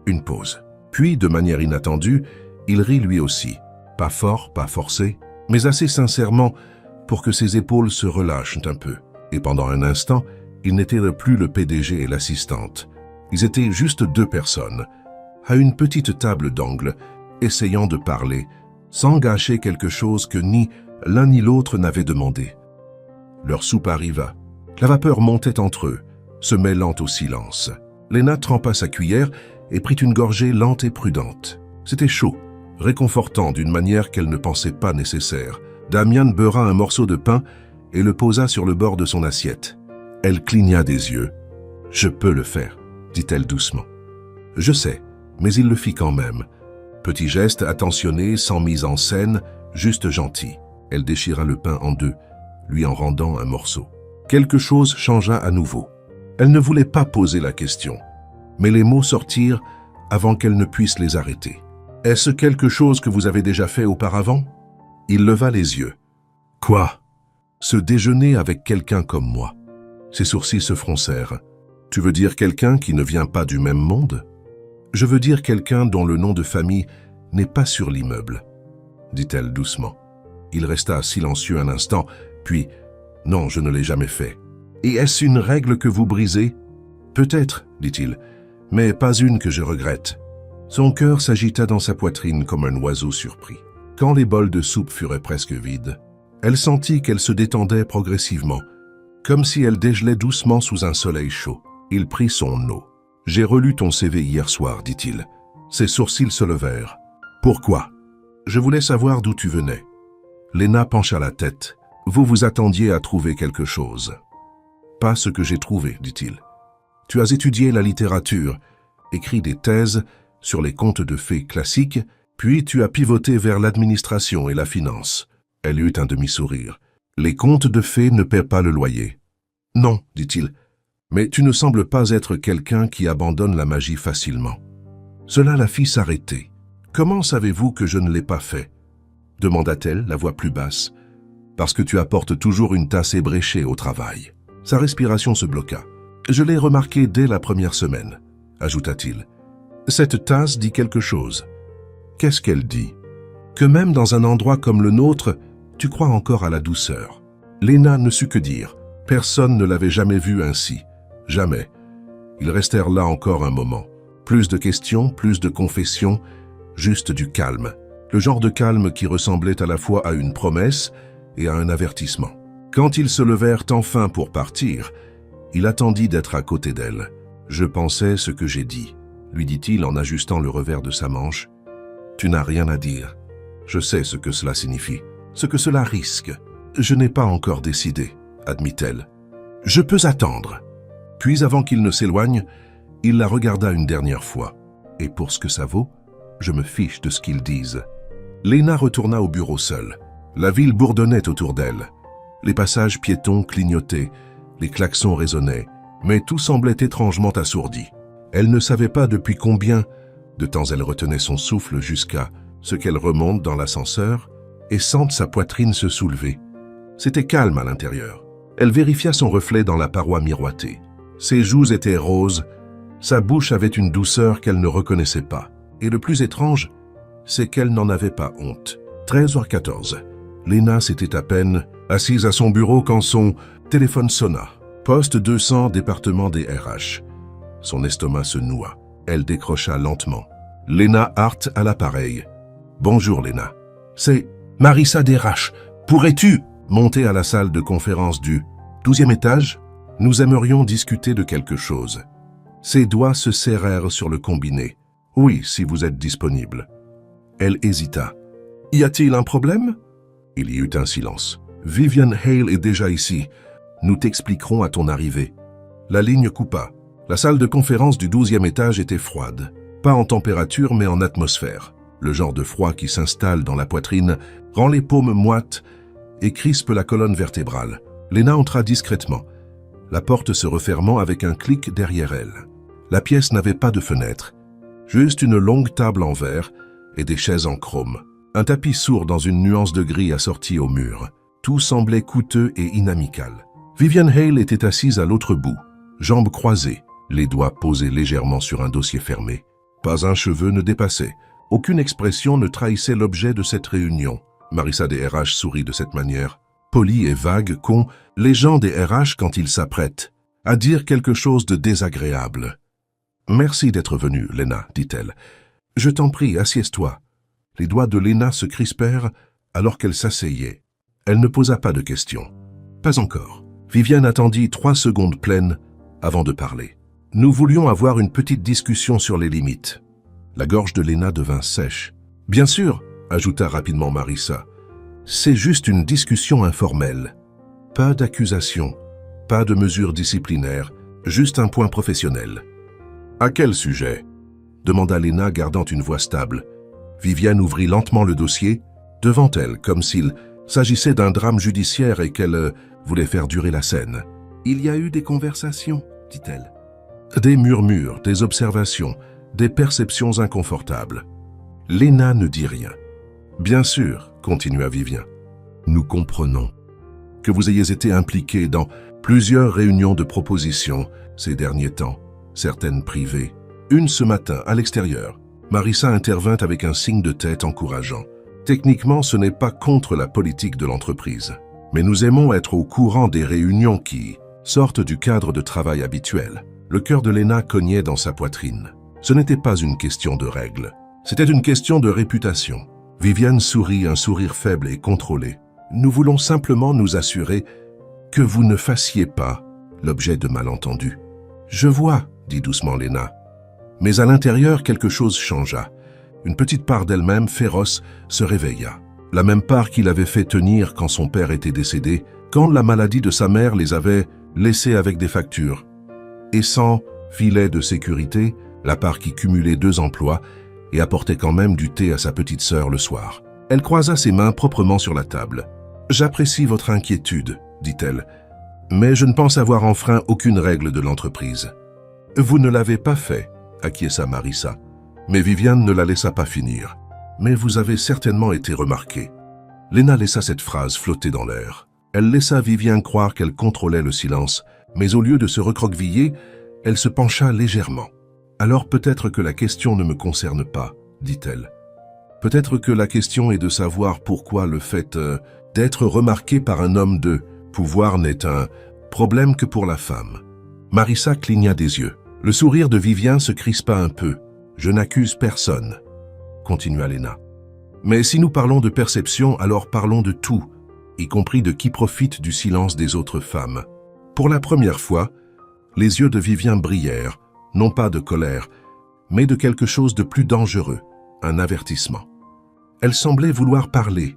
Une pause. Puis, de manière inattendue, il rit lui aussi. Pas fort, pas forcé, mais assez sincèrement pour que ses épaules se relâchent un peu. Et pendant un instant, ils n'étaient plus le PDG et l'assistante. Ils étaient juste deux personnes, à une petite table d'angle, essayant de parler, sans gâcher quelque chose que ni l'un ni l'autre n'avaient demandé. Leur soupe arriva. La vapeur montait entre eux, se mêlant au silence. Léna trempa sa cuillère et prit une gorgée lente et prudente. C'était chaud, réconfortant d'une manière qu'elle ne pensait pas nécessaire. Damian beurra un morceau de pain et le posa sur le bord de son assiette. Elle cligna des yeux. « Je peux le faire », dit-elle doucement. « Je sais, mais il le fit quand même. » Petit geste attentionné, sans mise en scène, juste gentil. Elle déchira le pain en deux, lui en rendant un morceau. Quelque chose changea à nouveau. Elle ne voulait pas poser la question, mais les mots sortirent avant qu'elle ne puisse les arrêter. « Est-ce quelque chose que vous avez déjà fait auparavant ?» Il leva les yeux. « Quoi ?»« Se déjeuner avec quelqu'un comme moi. » Ses sourcils se froncèrent. « Tu veux dire quelqu'un qui ne vient pas du même monde ?»« Je veux dire quelqu'un dont le nom de famille n'est pas sur l'immeuble, » dit-elle doucement. Il resta silencieux un instant, puis « Non, je ne l'ai jamais fait. »« Et est-ce une règle que vous brisez ?»« Peut-être, » dit-il, « mais pas une que je regrette. » Son cœur s'agita dans sa poitrine comme un oiseau surpris. Quand les bols de soupe furent presque vides, elle sentit qu'elle se détendait progressivement, comme si elle dégelait doucement sous un soleil chaud. Il prit son eau. « J'ai relu ton CV hier soir, » dit-il. Ses sourcils se levèrent. « Pourquoi ?»« Je voulais savoir d'où tu venais. » Léna pencha la tête. « Vous vous attendiez à trouver quelque chose. »« Pas ce que j'ai trouvé, » dit-il. « Tu as étudié la littérature, écrit des thèses sur les contes de fées classiques Puis tu as pivoté vers l'administration et la finance. Elle eut un demi-sourire. Les contes de fées ne paient pas le loyer. Non, dit-il, mais tu ne sembles pas être quelqu'un qui abandonne la magie facilement. Cela la fit s'arrêter. Comment savez-vous que je ne l'ai pas fait? Demanda-t-elle, la voix plus basse. Parce que tu apportes toujours une tasse ébréchée au travail. Sa respiration se bloqua. Je l'ai remarqué dès la première semaine, ajouta-t-il. Cette tasse dit quelque chose. Qu'est-ce qu'elle dit? Que même dans un endroit comme le nôtre, tu crois encore à la douceur. Léna ne sut que dire. Personne ne l'avait jamais vue ainsi. Jamais. Ils restèrent là encore un moment. Plus de questions, plus de confessions, juste du calme. Le genre de calme qui ressemblait à la fois à une promesse et à un avertissement. Quand ils se levèrent enfin pour partir, il attendit d'être à côté d'elle. « Je pensais ce que j'ai dit », lui dit-il en ajustant le revers de sa manche. « Tu n'as rien à dire. Je sais ce que cela signifie, ce que cela risque. Je n'ai pas encore décidé, admit-elle. Je peux attendre. » Puis avant qu'il ne s'éloigne, il la regarda une dernière fois. « Et pour ce que ça vaut, je me fiche de ce qu'ils disent. » Léna retourna au bureau seule. La ville bourdonnait autour d'elle. Les passages piétons clignotaient, les klaxons résonnaient, mais tout semblait étrangement assourdi. Elle ne savait pas depuis combien de temps elle retenait son souffle jusqu'à ce qu'elle remonte dans l'ascenseur et sente sa poitrine se soulever. C'était calme à l'intérieur. Elle vérifia son reflet dans la paroi miroitée. Ses joues étaient roses, sa bouche avait une douceur qu'elle ne reconnaissait pas. Et le plus étrange, c'est qu'elle n'en avait pas honte. 13h14. Léna s'était à peine assise à son bureau quand son téléphone sonna. Poste 200, département des RH. Son estomac se noua. Elle décrocha lentement. Léna Hart à l'appareil. « Bonjour Léna. C'est Marissa DRH. Pourrais-tu monter à la salle de conférence du 12e étage? Nous aimerions discuter de quelque chose. » Ses doigts se serrèrent sur le combiné. « Oui, si vous êtes disponible. » Elle hésita. « Y a-t-il un problème ?» Il y eut un silence. « Vivian Hale est déjà ici. Nous t'expliquerons à ton arrivée. » La ligne coupa. La salle de conférence du 12e étage était froide. Pas en température, mais en atmosphère. Le genre de froid qui s'installe dans la poitrine rend les paumes moites et crispe la colonne vertébrale. Léna entra discrètement, la porte se refermant avec un clic derrière elle. La pièce n'avait pas de fenêtre, juste une longue table en verre et des chaises en chrome. Un tapis sourd dans une nuance de gris assorti au mur. Tout semblait coûteux et inamical. Vivian Hale était assise à l'autre bout, jambes croisées, les doigts posés légèrement sur un dossier fermé. Pas un cheveu ne dépassait. Aucune expression ne trahissait l'objet de cette réunion. Marissa des RH sourit de cette manière. Polie et vague qu'ont les gens des RH quand ils s'apprêtent à dire quelque chose de désagréable. « Merci d'être venue, Léna, dit-elle. « Je t'en prie, assieds-toi. » Les doigts de Léna se crispèrent alors qu'elle s'asseyait. Elle ne posa pas de questions. Pas encore. Viviane attendit 3 secondes pleines avant de parler. « Nous voulions avoir une petite discussion sur les limites. » La gorge de Léna devint sèche. « Bien sûr, » ajouta rapidement Marissa. « C'est juste une discussion informelle. Pas d'accusation, pas de mesures disciplinaires, juste un point professionnel. »« À quel sujet ?» demanda Léna, gardant une voix stable. Viviane ouvrit lentement le dossier, devant elle, comme s'il s'agissait d'un drame judiciaire et qu'elle voulait faire durer la scène. « Il y a eu des conversations, dit-elle. Des murmures, des observations, des perceptions inconfortables. » Léna ne dit rien. « Bien sûr, » continua Vivien. « Nous comprenons que vous ayez été impliqué dans plusieurs réunions de propositions ces derniers temps, certaines privées. Une ce matin, à l'extérieur. » Marissa intervint avec un signe de tête encourageant. « Techniquement, ce n'est pas contre la politique de l'entreprise. Mais nous aimons être au courant des réunions qui sortent du cadre de travail habituel. » Le cœur de Léna cognait dans sa poitrine. Ce n'était pas une question de règles. C'était une question de réputation. Viviane sourit, un sourire faible et contrôlé. « Nous voulons simplement nous assurer que vous ne fassiez pas l'objet de malentendus. »« Je vois, » dit doucement Léna. Mais à l'intérieur, quelque chose changea. Une petite part d'elle-même, féroce, se réveilla. La même part qui l'avait fait tenir quand son père était décédé, quand la maladie de sa mère les avait laissés avec des factures. Et sans filet de sécurité, la part qui cumulait 2 emplois et apportait quand même du thé à sa petite sœur le soir. Elle croisa ses mains proprement sur la table. « J'apprécie votre inquiétude, dit-elle, mais je ne pense avoir enfreint aucune règle de l'entreprise. »« Vous ne l'avez pas fait, » acquiesça Marissa. Mais Viviane ne la laissa pas finir. « Mais vous avez certainement été remarqué. » Léna laissa cette phrase flotter dans l'air. Elle laissa Viviane croire qu'elle contrôlait le silence, mais au lieu de se recroqueviller, elle se pencha légèrement. « Alors peut-être que la question ne me concerne pas, » dit-elle. « Peut-être que la question est de savoir pourquoi le fait d'être remarqué par un homme de pouvoir n'est un problème que pour la femme. » Marissa cligna des yeux. Le sourire de Viviane se crispa un peu. « Je n'accuse personne, » continua Léna. « Mais si nous parlons de perception, alors parlons de tout, y compris de qui profite du silence des autres femmes. » Pour la première fois, les yeux de Viviane brillèrent, non pas de colère, mais de quelque chose de plus dangereux, un avertissement. Elle semblait vouloir parler,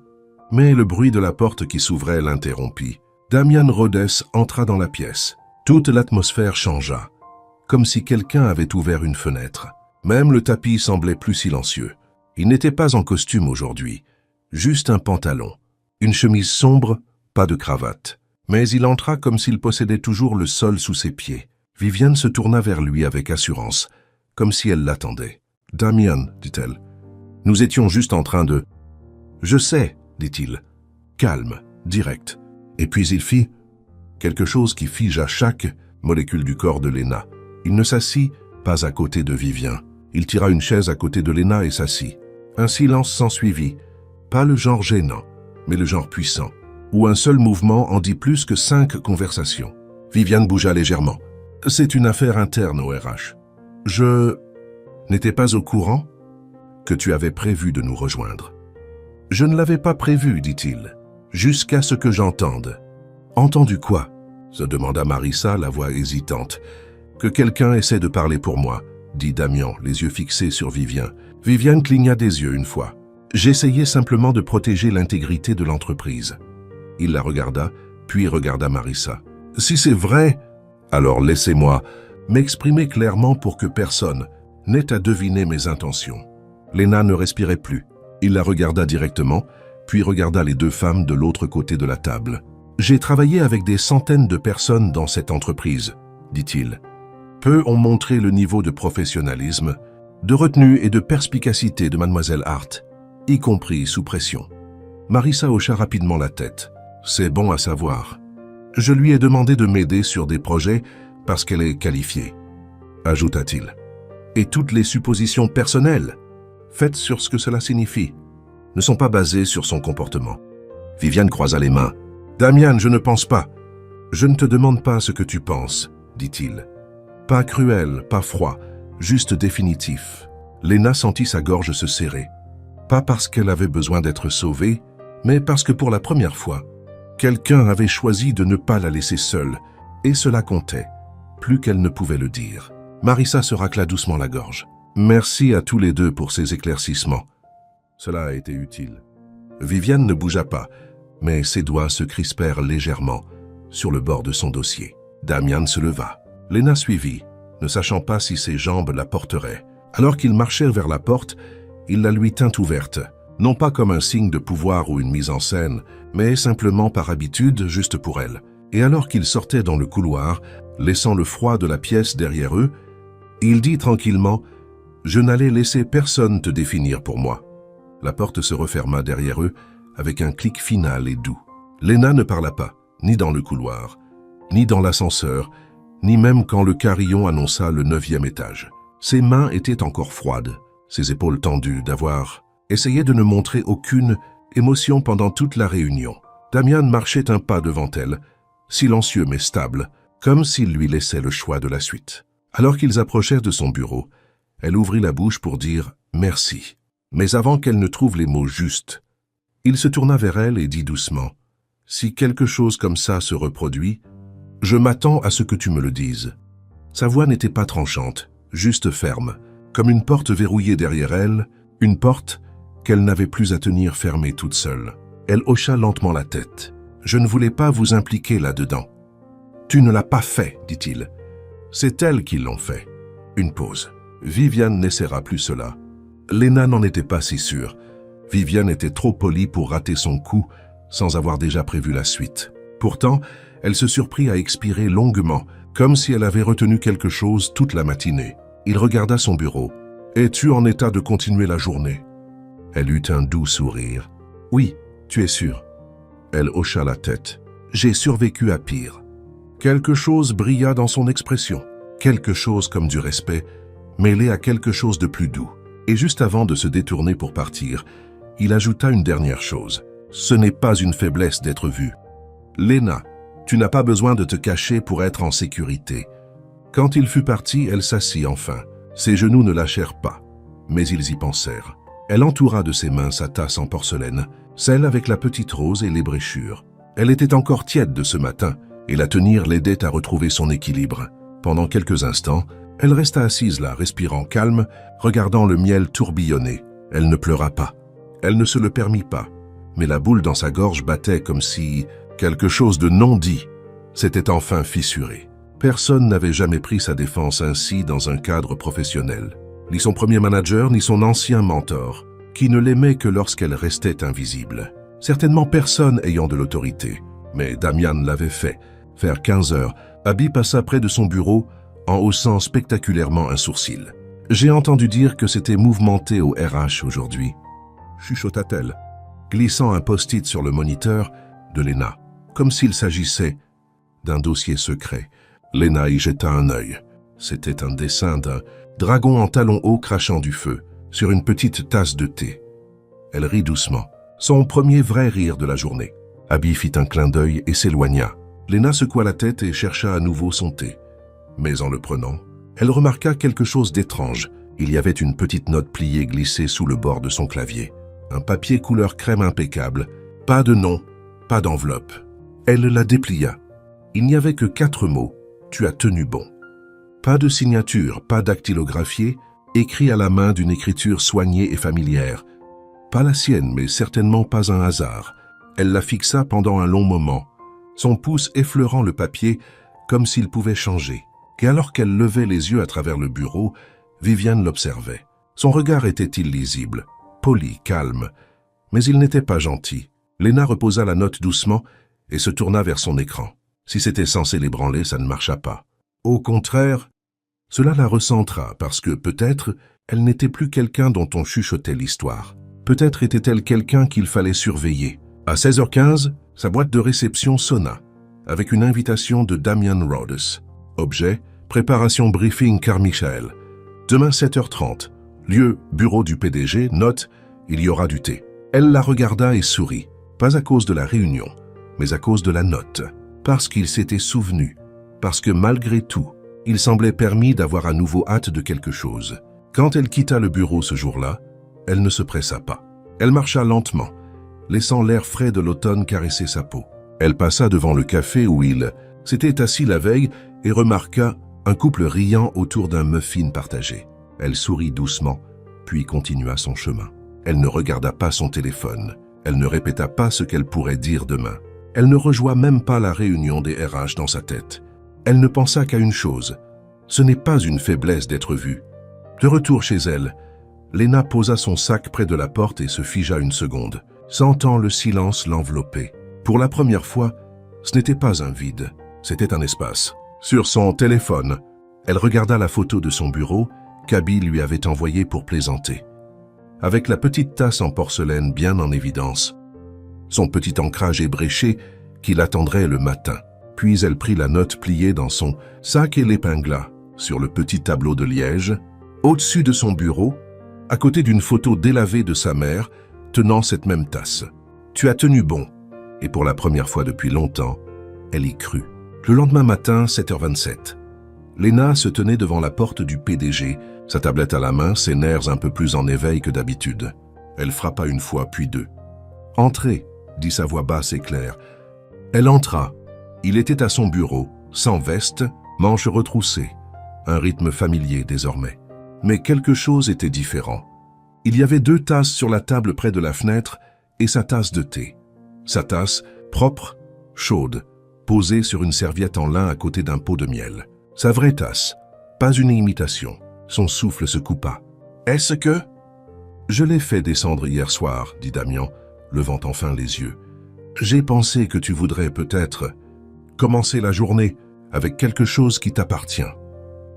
mais le bruit de la porte qui s'ouvrait l'interrompit. Damian Rhodes entra dans la pièce. Toute l'atmosphère changea, comme si quelqu'un avait ouvert une fenêtre. Même le tapis semblait plus silencieux. Il n'était pas en costume aujourd'hui, juste un pantalon, une chemise sombre, pas de cravate. Mais il entra comme s'il possédait toujours le sol sous ses pieds. Viviane se tourna vers lui avec assurance, comme si elle l'attendait. « Damian, dit-elle, nous étions juste en train de... »« Je sais, dit-il, calme, direct. » Et puis il fit quelque chose qui figea chaque molécule du corps de Léna. Il ne s'assit pas à côté de Viviane. Il tira une chaise à côté de Léna et s'assit. Un silence s'ensuivit, pas le genre gênant, mais le genre puissant, où un seul mouvement en dit plus que 5 conversations. Viviane bougea légèrement. « C'est une affaire interne au RH. Je n'étais pas au courant que tu avais prévu de nous rejoindre. »« Je ne l'avais pas prévu, dit-il, jusqu'à ce que j'entende. »« Entendu quoi ?» se demanda Marissa, la voix hésitante. « Que quelqu'un essaie de parler pour moi, » dit Damian, les yeux fixés sur Viviane. Viviane cligna des yeux une fois. « J'essayais simplement de protéger l'intégrité de l'entreprise. » Il la regarda, puis regarda Marissa. « Si c'est vrai, alors laissez-moi m'exprimer clairement pour que personne n'ait à deviner mes intentions. » Léna ne respirait plus. Il la regarda directement, puis regarda les 2 femmes de l'autre côté de la table. « J'ai travaillé avec des centaines de personnes dans cette entreprise, » dit-il. Peu ont montré le niveau de professionnalisme, de retenue et de perspicacité de Mademoiselle Hart, y compris sous pression. Marissa hocha rapidement la tête. « C'est bon à savoir. Je lui ai demandé de m'aider sur des projets parce qu'elle est qualifiée, » ajouta-t-il. « Et toutes les suppositions personnelles, faites sur ce que cela signifie, ne sont pas basées sur son comportement. » Viviane croisa les mains. « Damian, je ne pense pas. »« Je ne te demande pas ce que tu penses, » dit-il. « Pas cruel, pas froid, juste définitif. » Léna sentit sa gorge se serrer. Pas parce qu'elle avait besoin d'être sauvée, mais parce que pour la première fois, quelqu'un avait choisi de ne pas la laisser seule, et cela comptait, plus qu'elle ne pouvait le dire. Marissa se racla doucement la gorge. « Merci à tous les 2 pour ces éclaircissements. Cela a été utile. » Viviane ne bougea pas, mais ses doigts se crispèrent légèrement sur le bord de son dossier. Damian se leva. Léna suivit, ne sachant pas si ses jambes la porteraient. Alors qu'ils marchèrent vers la porte, il la lui tint ouverte, non pas comme un signe de pouvoir ou une mise en scène, mais simplement par habitude, juste pour elle. Et alors qu'ils sortaient dans le couloir, laissant le froid de la pièce derrière eux, il dit tranquillement « Je n'allais laisser personne te définir pour moi. » La porte se referma derrière eux avec un clic final et doux. Léna ne parla pas, ni dans le couloir, ni dans l'ascenseur, ni même quand le carillon annonça le 9e étage. Ses mains étaient encore froides, ses épaules tendues d'avoir essayé de ne montrer aucune émotion pendant toute la réunion. Damian marchait un pas devant elle, silencieux mais stable, comme s'il lui laissait le choix de la suite. Alors qu'ils approchèrent de son bureau, elle ouvrit la bouche pour dire « merci ». Mais avant qu'elle ne trouve les mots justes, il se tourna vers elle et dit doucement « Si quelque chose comme ça se reproduit, je m'attends à ce que tu me le dises. » Sa voix n'était pas tranchante, juste ferme, comme une porte verrouillée derrière elle, une porte qu'elle n'avait plus à tenir fermée toute seule. Elle hocha lentement la tête. « Je ne voulais pas vous impliquer là-dedans. »« Tu ne l'as pas fait, dit-il. C'est elles qui l'ont fait. » Une pause. Viviane n'essaiera plus cela. Lena n'en était pas si sûre. Viviane était trop polie pour rater son coup sans avoir déjà prévu la suite. Pourtant, elle se surprit à expirer longuement, comme si elle avait retenu quelque chose toute la matinée. Il regarda son bureau. « Es-tu en état de continuer la journée ?» Elle eut un doux sourire. « Oui, tu es sûr. » Elle hocha la tête. « J'ai survécu à pire. » Quelque chose brilla dans son expression. Quelque chose comme du respect, mêlé à quelque chose de plus doux. Et juste avant de se détourner pour partir, il ajouta une dernière chose. « Ce n'est pas une faiblesse d'être vu. Lena, tu n'as pas besoin de te cacher pour être en sécurité. » Quand il fut parti, elle s'assit enfin. Ses genoux ne lâchèrent pas, mais ils y pensèrent. Elle entoura de ses mains sa tasse en porcelaine, celle avec la petite rose et l'ébréchure. Elle était encore tiède de ce matin, et la tenir l'aidait à retrouver son équilibre. Pendant quelques instants, elle resta assise là, respirant calme, regardant le miel tourbillonner. Elle ne pleura pas. Elle ne se le permit pas. Mais la boule dans sa gorge battait comme si quelque chose de non dit s'était enfin fissuré. Personne n'avait jamais pris sa défense ainsi dans un cadre professionnel. Ni son premier manager, ni son ancien mentor, qui ne l'aimait que lorsqu'elle restait invisible. Certainement personne ayant de l'autorité. Mais Damian l'avait fait. Vers 15 heures, Abby passa près de son bureau en haussant spectaculairement un sourcil. « J'ai entendu dire que c'était mouvementé au RH aujourd'hui. » chuchota-t-elle, glissant un post-it sur le moniteur de Lena, comme s'il s'agissait d'un dossier secret. Lena y jeta un œil. C'était un dessin d'un dragon en talons hauts crachant du feu sur une petite tasse de thé. Elle rit doucement, son premier vrai rire de la journée. Abby fit un clin d'œil et s'éloigna. Lena secoua la tête et chercha à nouveau son thé. Mais en le prenant, elle remarqua quelque chose d'étrange. Il y avait une petite note pliée glissée sous le bord de son clavier. Un papier couleur crème impeccable. Pas de nom, pas d'enveloppe. Elle la déplia. Il n'y avait que 4 mots. « Tu as tenu bon ». Pas de signature, pas dactylographié, écrit à la main d'une écriture soignée et familière. Pas la sienne, mais certainement pas un hasard. Elle la fixa pendant un long moment, son pouce effleurant le papier comme s'il pouvait changer. Et alors qu'elle levait les yeux à travers le bureau, Viviane l'observait. Son regard était illisible, poli, calme, mais il n'était pas gentil. Lena reposa la note doucement et se tourna vers son écran. Si c'était censé l'ébranler, ça ne marcha pas. Au contraire, cela la recentra parce que peut-être elle n'était plus quelqu'un dont on chuchotait l'histoire. Peut-être était-elle quelqu'un qu'il fallait surveiller. À 16h15, sa boîte de réception sonna, avec une invitation de Damian Rhodes. Objet, préparation briefing Carmichael. Demain 7h30. Lieu, bureau du PDG. Note, il y aura du thé. Elle la regarda et sourit. Pas à cause de la réunion, mais à cause de la note. Parce qu'il s'était souvenu. Parce que malgré tout, il semblait permis d'avoir à nouveau hâte de quelque chose. Quand elle quitta le bureau ce jour-là, elle ne se pressa pas. Elle marcha lentement, laissant l'air frais de l'automne caresser sa peau. Elle passa devant le café où il s'était assis la veille et remarqua un couple riant autour d'un muffin partagé. Elle sourit doucement, puis continua son chemin. Elle ne regarda pas son téléphone. Elle ne répéta pas ce qu'elle pourrait dire demain. Elle ne rejoint même pas la réunion des RH dans sa tête. Elle ne pensa qu'à une chose. Ce n'est pas une faiblesse d'être vue. De retour chez elle, Lena posa son sac près de la porte et se figea une seconde, sentant le silence l'envelopper. Pour la première fois, ce n'était pas un vide, c'était un espace. Sur son téléphone, elle regarda la photo de son bureau qu'Abby lui avait envoyée pour plaisanter. Avec la petite tasse en porcelaine bien en évidence, son petit ancrage ébréché qui l'attendrait le matin. Puis elle prit la note pliée dans son sac et l'épingla sur le petit tableau de liège, au-dessus de son bureau, à côté d'une photo délavée de sa mère, tenant cette même tasse. « Tu as tenu bon ». Et pour la première fois depuis longtemps, elle y crut. Le lendemain matin, 7h27. Lena se tenait devant la porte du PDG, sa tablette à la main, ses nerfs un peu plus en éveil que d'habitude. Elle frappa une fois, puis deux. « Entrez », dit sa voix basse et claire. Elle entra. Il était à son bureau, sans veste, manches retroussées, un rythme familier désormais. Mais quelque chose était différent. Il y avait 2 tasses sur la table près de la fenêtre et sa tasse de thé. Sa tasse, propre, chaude, posée sur une serviette en lin à côté d'un pot de miel. Sa vraie tasse, pas une imitation. Son souffle se coupa. « Est-ce que… » Je l'ai fait descendre hier soir, dit Damien, levant enfin les yeux. J'ai pensé que tu voudrais peut-être commencer la journée avec quelque chose qui t'appartient.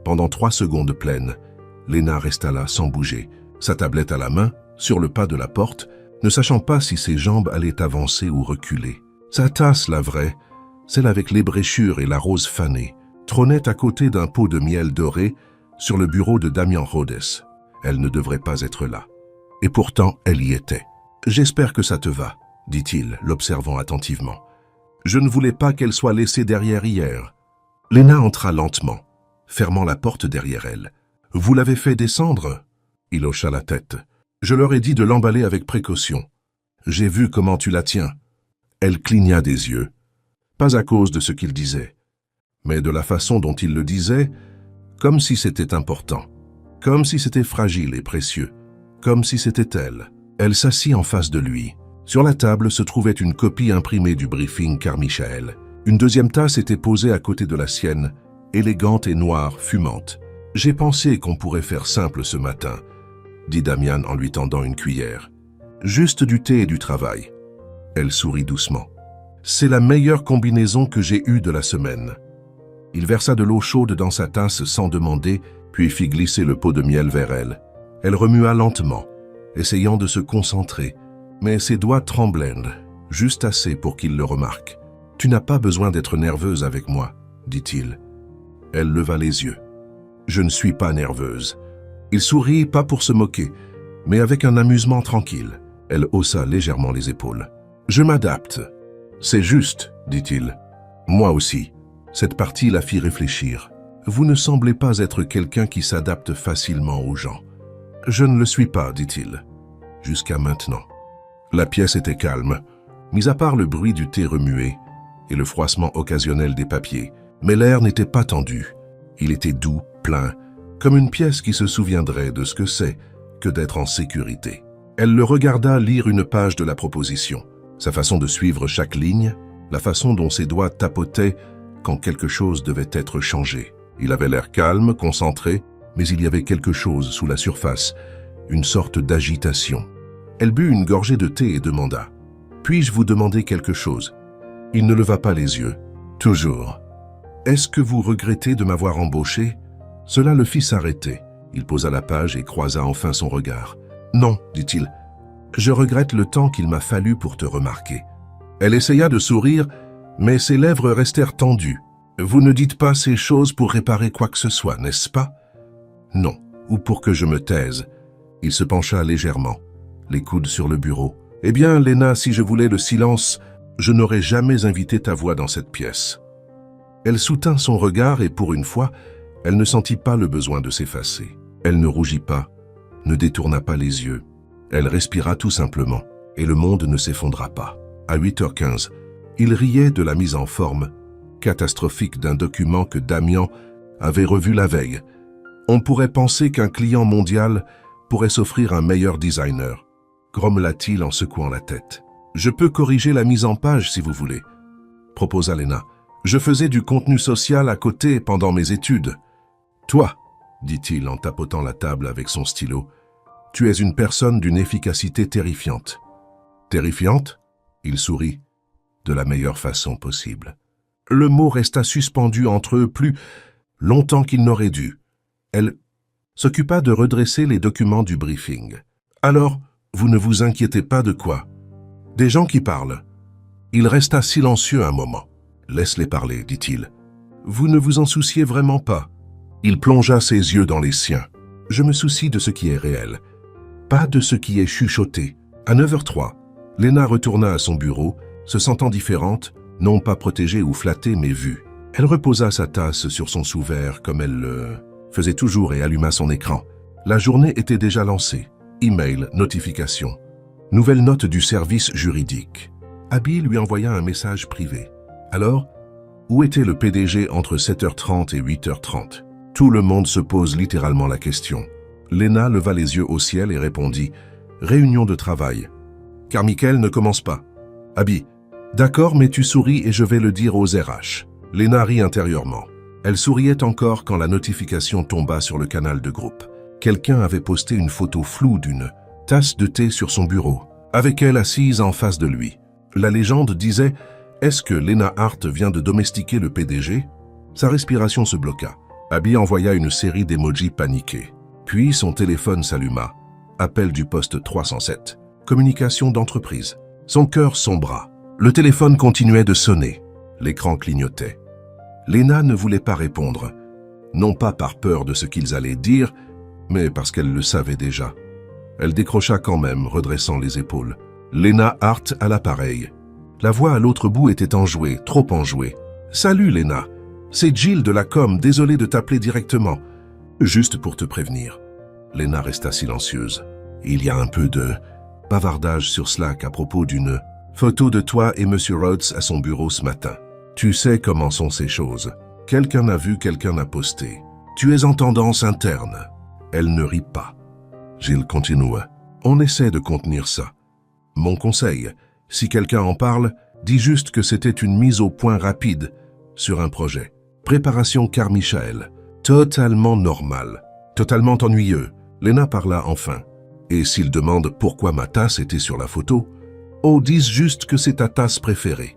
Pendant 3 secondes pleines, Lena resta là sans bouger, sa tablette à la main, sur le pas de la porte, ne sachant pas si ses jambes allaient avancer ou reculer. Sa tasse, la vraie, celle avec l'ébréchure et la rose fanée, trônait à côté d'un pot de miel doré sur le bureau de Damien Rhodes. Elle ne devrait pas être là. Et pourtant, elle y était. « J'espère que ça te va », dit-il, l'observant attentivement. « Je ne voulais pas qu'elle soit laissée derrière hier. » Lena entra lentement, fermant la porte derrière elle. « Vous l'avez fait descendre ?» Il hocha la tête. « Je leur ai dit de l'emballer avec précaution. J'ai vu comment tu la tiens. » Elle cligna des yeux, pas à cause de ce qu'il disait, mais de la façon dont il le disait, comme si c'était important, comme si c'était fragile et précieux, comme si c'était elle. Elle s'assit en face de lui. Sur la table se trouvait une copie imprimée du briefing Carmichael. Une deuxième tasse était posée à côté de la sienne, élégante et noire, fumante. « J'ai pensé qu'on pourrait faire simple ce matin », dit Damian en lui tendant une cuillère. « Juste du thé et du travail. » Elle sourit doucement. « C'est la meilleure combinaison que j'ai eue de la semaine. » Il versa de l'eau chaude dans sa tasse sans demander, puis fit glisser le pot de miel vers elle. Elle remua lentement, essayant de se concentrer, mais ses doigts tremblaient, juste assez pour qu'il le remarque. « Tu n'as pas besoin d'être nerveuse avec moi, » dit-il. Elle leva les yeux. « Je ne suis pas nerveuse. » Il sourit, pas pour se moquer, mais avec un amusement tranquille. Elle haussa légèrement les épaules. « Je m'adapte. »« C'est juste, » dit-il. « Moi aussi. » Cette partie la fit réfléchir. « Vous ne semblez pas être quelqu'un qui s'adapte facilement aux gens. »« Je ne le suis pas, » dit-il. « Jusqu'à maintenant. » La pièce était calme, mis à part le bruit du thé remué et le froissement occasionnel des papiers. Mais l'air n'était pas tendu. Il était doux, plein, comme une pièce qui se souviendrait de ce que c'est que d'être en sécurité. Elle le regarda lire une page de la proposition. Sa façon de suivre chaque ligne, la façon dont ses doigts tapotaient quand quelque chose devait être changé. Il avait l'air calme, concentré, mais il y avait quelque chose sous la surface, une sorte d'agitation. Elle but une gorgée de thé et demanda « Puis-je vous demander quelque chose ?» Il ne leva pas les yeux. « Toujours. »« Est-ce que vous regrettez de m'avoir embauché ?» Cela le fit s'arrêter. Il posa la page et croisa enfin son regard. « Non, dit-il. Je regrette le temps qu'il m'a fallu pour te remarquer. » Elle essaya de sourire, mais ses lèvres restèrent tendues. « Vous ne dites pas ces choses pour réparer quoi que ce soit, n'est-ce pas ?»« Non, ou pour que je me taise. » Il se pencha légèrement, les coudes sur le bureau. « Eh bien, Lena, si je voulais le silence, je n'aurais jamais invité ta voix dans cette pièce. » Elle soutint son regard et pour une fois, elle ne sentit pas le besoin de s'effacer. Elle ne rougit pas, ne détourna pas les yeux. Elle respira tout simplement, et le monde ne s'effondra pas. À 8h15, il riait de la mise en forme catastrophique d'un document que Damien avait revu la veille. On pourrait penser qu'un client mondial pourrait s'offrir un meilleur designer, grommela-t-il en secouant la tête. « Je peux corriger la mise en page si vous voulez, » proposa Lena. « Je faisais du contenu social à côté pendant mes études. »« Toi, » dit-il en tapotant la table avec son stylo, « tu es une personne d'une efficacité terrifiante. »« Terrifiante ?» Il sourit, de la meilleure façon possible. Le mot resta suspendu entre eux plus longtemps qu'il n'aurait dû. Elle s'occupa de redresser les documents du briefing. « Alors, vous ne vous inquiétez pas de quoi ? Des gens qui parlent. » Il resta silencieux un moment. « Laisse-les parler, dit-il. Vous ne vous en souciez vraiment pas. » Il plongea ses yeux dans les siens. « Je me soucie de ce qui est réel, pas de ce qui est chuchoté. » À 9h03, Lena retourna à son bureau, se sentant différente, non pas protégée ou flattée, mais vue. Elle reposa sa tasse sur son sous-verre comme elle le faisait toujours et alluma son écran. La journée était déjà lancée. Email, notification. Nouvelle note du service juridique. Abby lui envoya un message privé. Alors, où était le PDG entre 7h30 et 8h30 ? Tout le monde se pose littéralement la question. Lena leva les yeux au ciel et répondit « Réunion de travail. Carmichael ne commence pas. Abby, d'accord, mais tu souris et je vais le dire aux RH. » Lena rit intérieurement. Elle souriait encore quand la notification tomba sur le canal de groupe. Quelqu'un avait posté une photo floue d'une tasse de thé sur son bureau, avec elle assise en face de lui. La légende disait « Est-ce que Lena Hart vient de domestiquer le PDG ?» Sa respiration se bloqua. Abby envoya une série d'émojis paniqués. Puis son téléphone s'alluma. Appel du poste 307. Communication d'entreprise. Son cœur sombra. Le téléphone continuait de sonner. L'écran clignotait. Lena ne voulait pas répondre. Non pas par peur de ce qu'ils allaient dire, mais parce qu'elle le savait déjà. Elle décrocha quand même, redressant les épaules. Lena Hart à l'appareil. La voix à l'autre bout était enjouée, trop enjouée. « Salut Lena, c'est Jill de la com, désolé de t'appeler directement. Juste pour te prévenir. » Lena resta silencieuse. Il y a un peu de bavardage sur Slack à propos d'une photo de toi et Monsieur Rhodes à son bureau ce matin. Tu sais comment sont ces choses. Quelqu'un a vu, quelqu'un a posté. Tu es en tendance interne. Elle ne rit pas. Jill continua. On essaie de contenir ça. Mon conseil, si quelqu'un en parle, dis juste que c'était une mise au point rapide sur un projet. Préparation Carmichael. Totalement normal. Totalement ennuyeux. Lena parla enfin. Et s'il demande pourquoi ma tasse était sur la photo, oh, dis juste que c'est ta tasse préférée.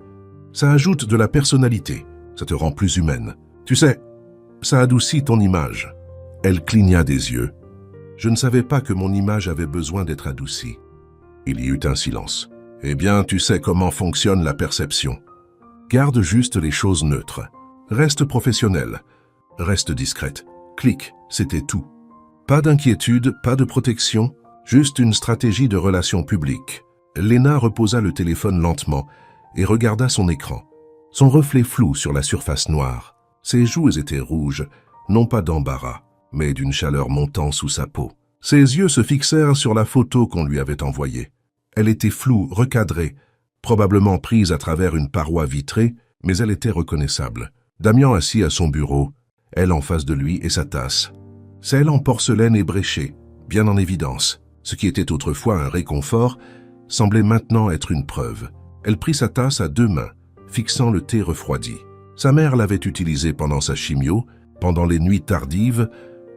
Ça ajoute de la personnalité. Ça te rend plus humaine. Tu sais, ça adoucit ton image. Elle cligna des yeux. Je ne savais pas que mon image avait besoin d'être adoucie. Il y eut un silence. Eh bien, tu sais comment fonctionne la perception. Garde juste les choses neutres. Reste professionnelle. Reste discrète. Clique, c'était tout. Pas d'inquiétude, pas de protection, juste une stratégie de relations publiques. Lena reposa le téléphone lentement et regarda son écran. Son reflet flou sur la surface noire. Ses joues étaient rouges, non pas d'embarras, mais d'une chaleur montant sous sa peau. Ses yeux se fixèrent sur la photo qu'on lui avait envoyée. Elle était floue, recadrée, probablement prise à travers une paroi vitrée, mais elle était reconnaissable. Damian assis à son bureau, elle en face de lui et sa tasse. Celle en porcelaine ébréchée, bien en évidence. Ce qui était autrefois un réconfort, semblait maintenant être une preuve. Elle prit sa tasse à deux mains, fixant le thé refroidi. Sa mère l'avait utilisé pendant sa chimio, pendant les nuits tardives,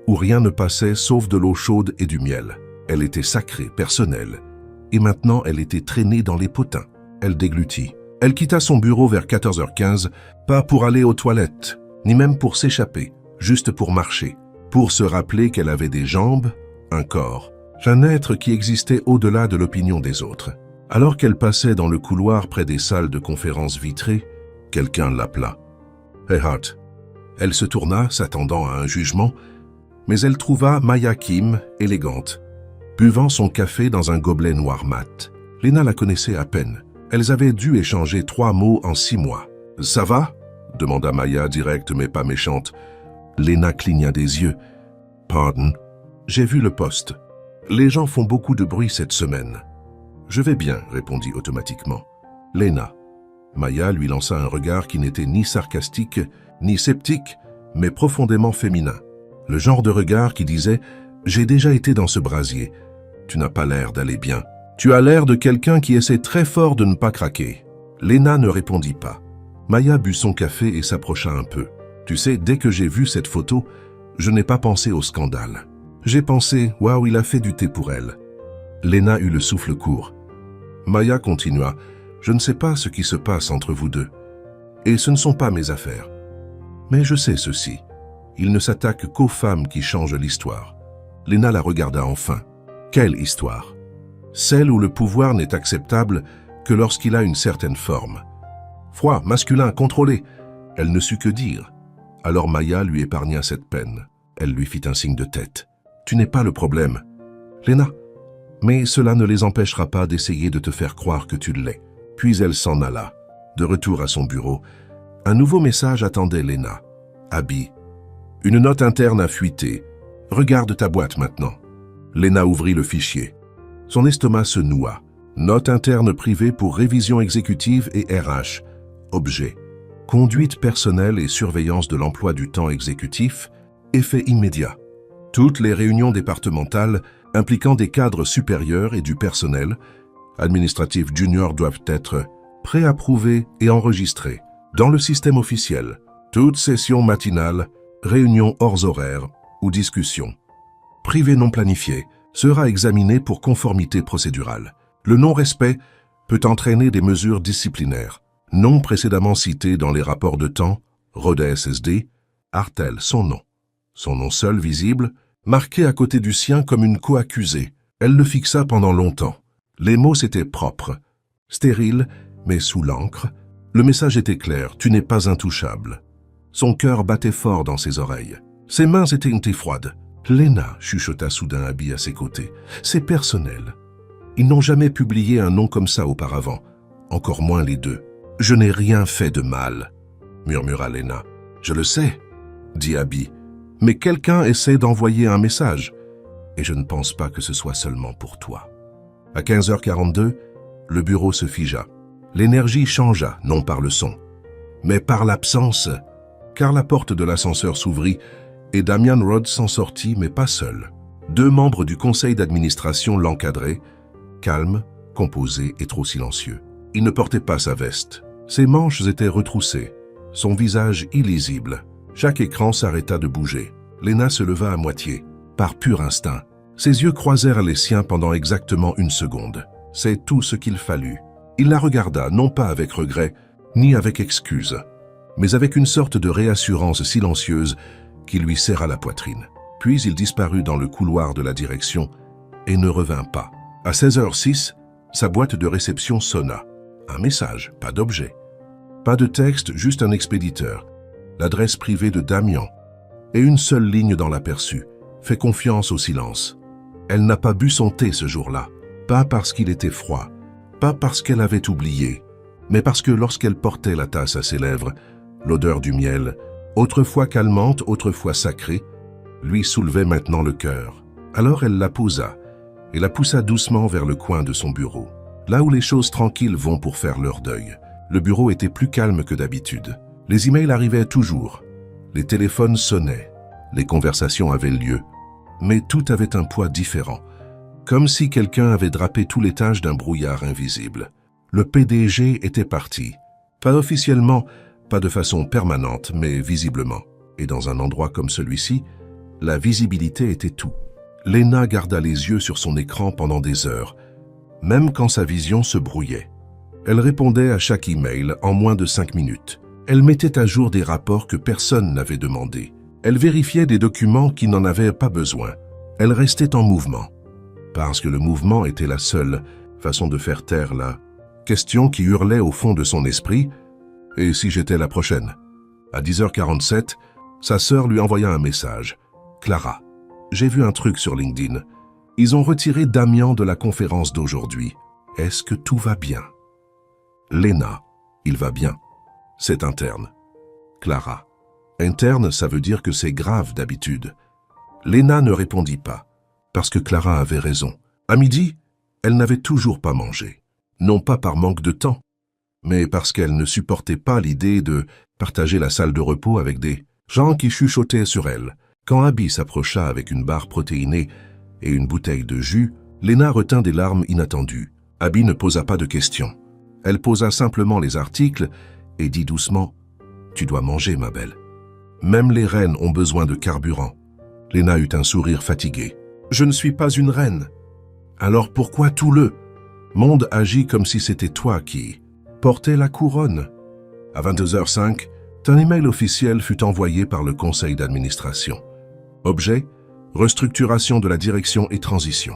où rien ne passait sauf de l'eau chaude et du miel. Elle était sacrée, personnelle. Et maintenant, elle était traînée dans les potins. Elle déglutit. Elle quitta son bureau vers 14h15, pas pour aller aux toilettes, ni même pour s'échapper, juste pour marcher, pour se rappeler qu'elle avait des jambes, un corps, un être qui existait au-delà de l'opinion des autres. Alors qu'elle passait dans le couloir près des salles de conférences vitrées, quelqu'un l'appela. « Hey Hart !» Elle se tourna, s'attendant à un jugement, mais elle trouva Maya Kim, élégante, buvant son café dans un gobelet noir mat. Lena la connaissait à peine. Elles avaient dû échanger 3 mots en 6 mois. « Ça va ?» demanda Maya, directe mais pas méchante. Lena cligna des yeux. « Pardon, j'ai vu le poste. Les gens font beaucoup de bruit cette semaine. »« Je vais bien, » répondit automatiquement. « Lena. » Maya lui lança un regard qui n'était ni sarcastique, ni sceptique, mais profondément féminin. Le genre de regard qui disait « J'ai déjà été dans ce brasier. Tu n'as pas l'air d'aller bien. Tu as l'air de quelqu'un qui essaie très fort de ne pas craquer. » Lena ne répondit pas. Maya but son café et s'approcha un peu. « Tu sais, dès que j'ai vu cette photo, je n'ai pas pensé au scandale. J'ai pensé « Waouh, il a fait du thé pour elle. » Lena eut le souffle court. Maya continua. « Je ne sais pas ce qui se passe entre vous deux. Et ce ne sont pas mes affaires. Mais je sais ceci. Il ne s'attaque qu'aux femmes qui changent l'histoire. » Lena la regarda enfin. Quelle histoire? Celle où le pouvoir n'est acceptable que lorsqu'il a une certaine forme. Froid, masculin, contrôlé. Elle ne sut que dire. Alors Maya lui épargna cette peine. Elle lui fit un signe de tête. « Tu n'es pas le problème. Lena. » Mais cela ne les empêchera pas d'essayer de te faire croire que tu l'es. Puis elle s'en alla. De retour à son bureau, un nouveau message attendait Lena. Abby. Une note interne a fuité. Regarde ta boîte maintenant. Lena ouvrit le fichier. Son estomac se noua. Note interne privée pour révision exécutive et RH. Objet. Conduite personnelle et surveillance de l'emploi du temps exécutif. Effet immédiat. Toutes les réunions départementales impliquant des cadres supérieurs et du personnel administratif junior doivent être préapprouvées et enregistrées dans le système officiel. Toute session matinale, réunion hors horaire ou discussion. Privée non planifiée sera examiné pour conformité procédurale. Le non-respect peut entraîner des mesures disciplinaires, non précédemment citées dans les rapports de temps, Rhoda SSD, Artel, son nom seul visible, marqué à côté du sien comme une co-accusée. Elle le fixa pendant longtemps. Les mots étaient propres, stériles, mais sous l'encre. Le message était clair, tu n'es pas intouchable. Son cœur battait fort dans ses oreilles. Ses mains étaient froides. Lena, chuchota soudain Abby à ses côtés. C'est personnel. Ils n'ont jamais publié un nom comme ça auparavant, encore moins les deux. Je n'ai rien fait de mal, murmura Lena. Je le sais, dit Abby, mais quelqu'un essaie d'envoyer un message, et je ne pense pas que ce soit seulement pour toi. À 15h42, le bureau se figea. L'énergie changea, non par le son, mais par l'absence, car la porte de l'ascenseur s'ouvrit et Damian Rhodes s'en sortit, mais pas seul. 2 membres du conseil d'administration l'encadraient, calme, composé et trop silencieux. Il ne portait pas sa veste. Ses manches étaient retroussées, son visage illisible. Chaque écran s'arrêta de bouger. Lena se leva à moitié, par pur instinct. Ses yeux croisèrent les siens pendant exactement 1 seconde. C'est tout ce qu'il fallut. Il la regarda, non pas avec regret, ni avec excuse, mais avec une sorte de réassurance silencieuse qui lui serra la poitrine. Puis il disparut dans le couloir de la direction et ne revint pas. À 16h06, sa boîte de réception sonna. Un message, pas d'objet. Pas de texte, juste un expéditeur. L'adresse privée de Damian. Et une seule ligne dans l'aperçu. Fais confiance au silence. Elle n'a pas bu son thé ce jour-là. Pas parce qu'il était froid. Pas parce qu'elle avait oublié. Mais parce que lorsqu'elle portait la tasse à ses lèvres, l'odeur du miel, autrefois calmante, autrefois sacrée, lui soulevait maintenant le cœur. Alors elle la posa et la poussa doucement vers le coin de son bureau. Là où les choses tranquilles vont pour faire leur deuil. Le bureau était plus calme que d'habitude. Les emails arrivaient toujours. Les téléphones sonnaient. Les conversations avaient lieu. Mais tout avait un poids différent. Comme si quelqu'un avait drapé tout l'étage d'un brouillard invisible. Le PDG était parti. Pas officiellement, pas de façon permanente, mais visiblement. Et dans un endroit comme celui-ci, la visibilité était tout. Lena garda les yeux sur son écran pendant des heures, même quand sa vision se brouillait. Elle répondait à chaque email en moins de 5 minutes. Elle mettait à jour des rapports que personne n'avait demandés. Elle vérifiait des documents qui n'en avaient pas besoin. Elle restait en mouvement, parce que le mouvement était la seule façon de faire taire la question qui hurlait au fond de son esprit. Et si j'étais la prochaine? À 10h47, sa sœur lui envoya un message. Clara, j'ai vu un truc sur LinkedIn. Ils ont retiré Damian de la conférence d'aujourd'hui. Est-ce que tout va bien? Lena, il va bien. C'est interne. Clara, interne, ça veut dire que c'est grave d'habitude. Lena ne répondit pas, parce que Clara avait raison. À midi, elle n'avait toujours pas mangé. Non pas par manque de temps, mais parce qu'elle ne supportait pas l'idée de partager la salle de repos avec des gens qui chuchotaient sur elle. Quand Abby s'approcha avec une barre protéinée et une bouteille de jus, Lena retint des larmes inattendues. Abby ne posa pas de questions. Elle posa simplement les articles et dit doucement « Tu dois manger, ma belle. Même les reines ont besoin de carburant. » Lena eut un sourire fatigué. « Je ne suis pas une reine. Alors pourquoi tout le monde agit comme si c'était toi qui portais la couronne ?» À 22h05, un email officiel fut envoyé par le conseil d'administration. Objet, restructuration de la direction et transition.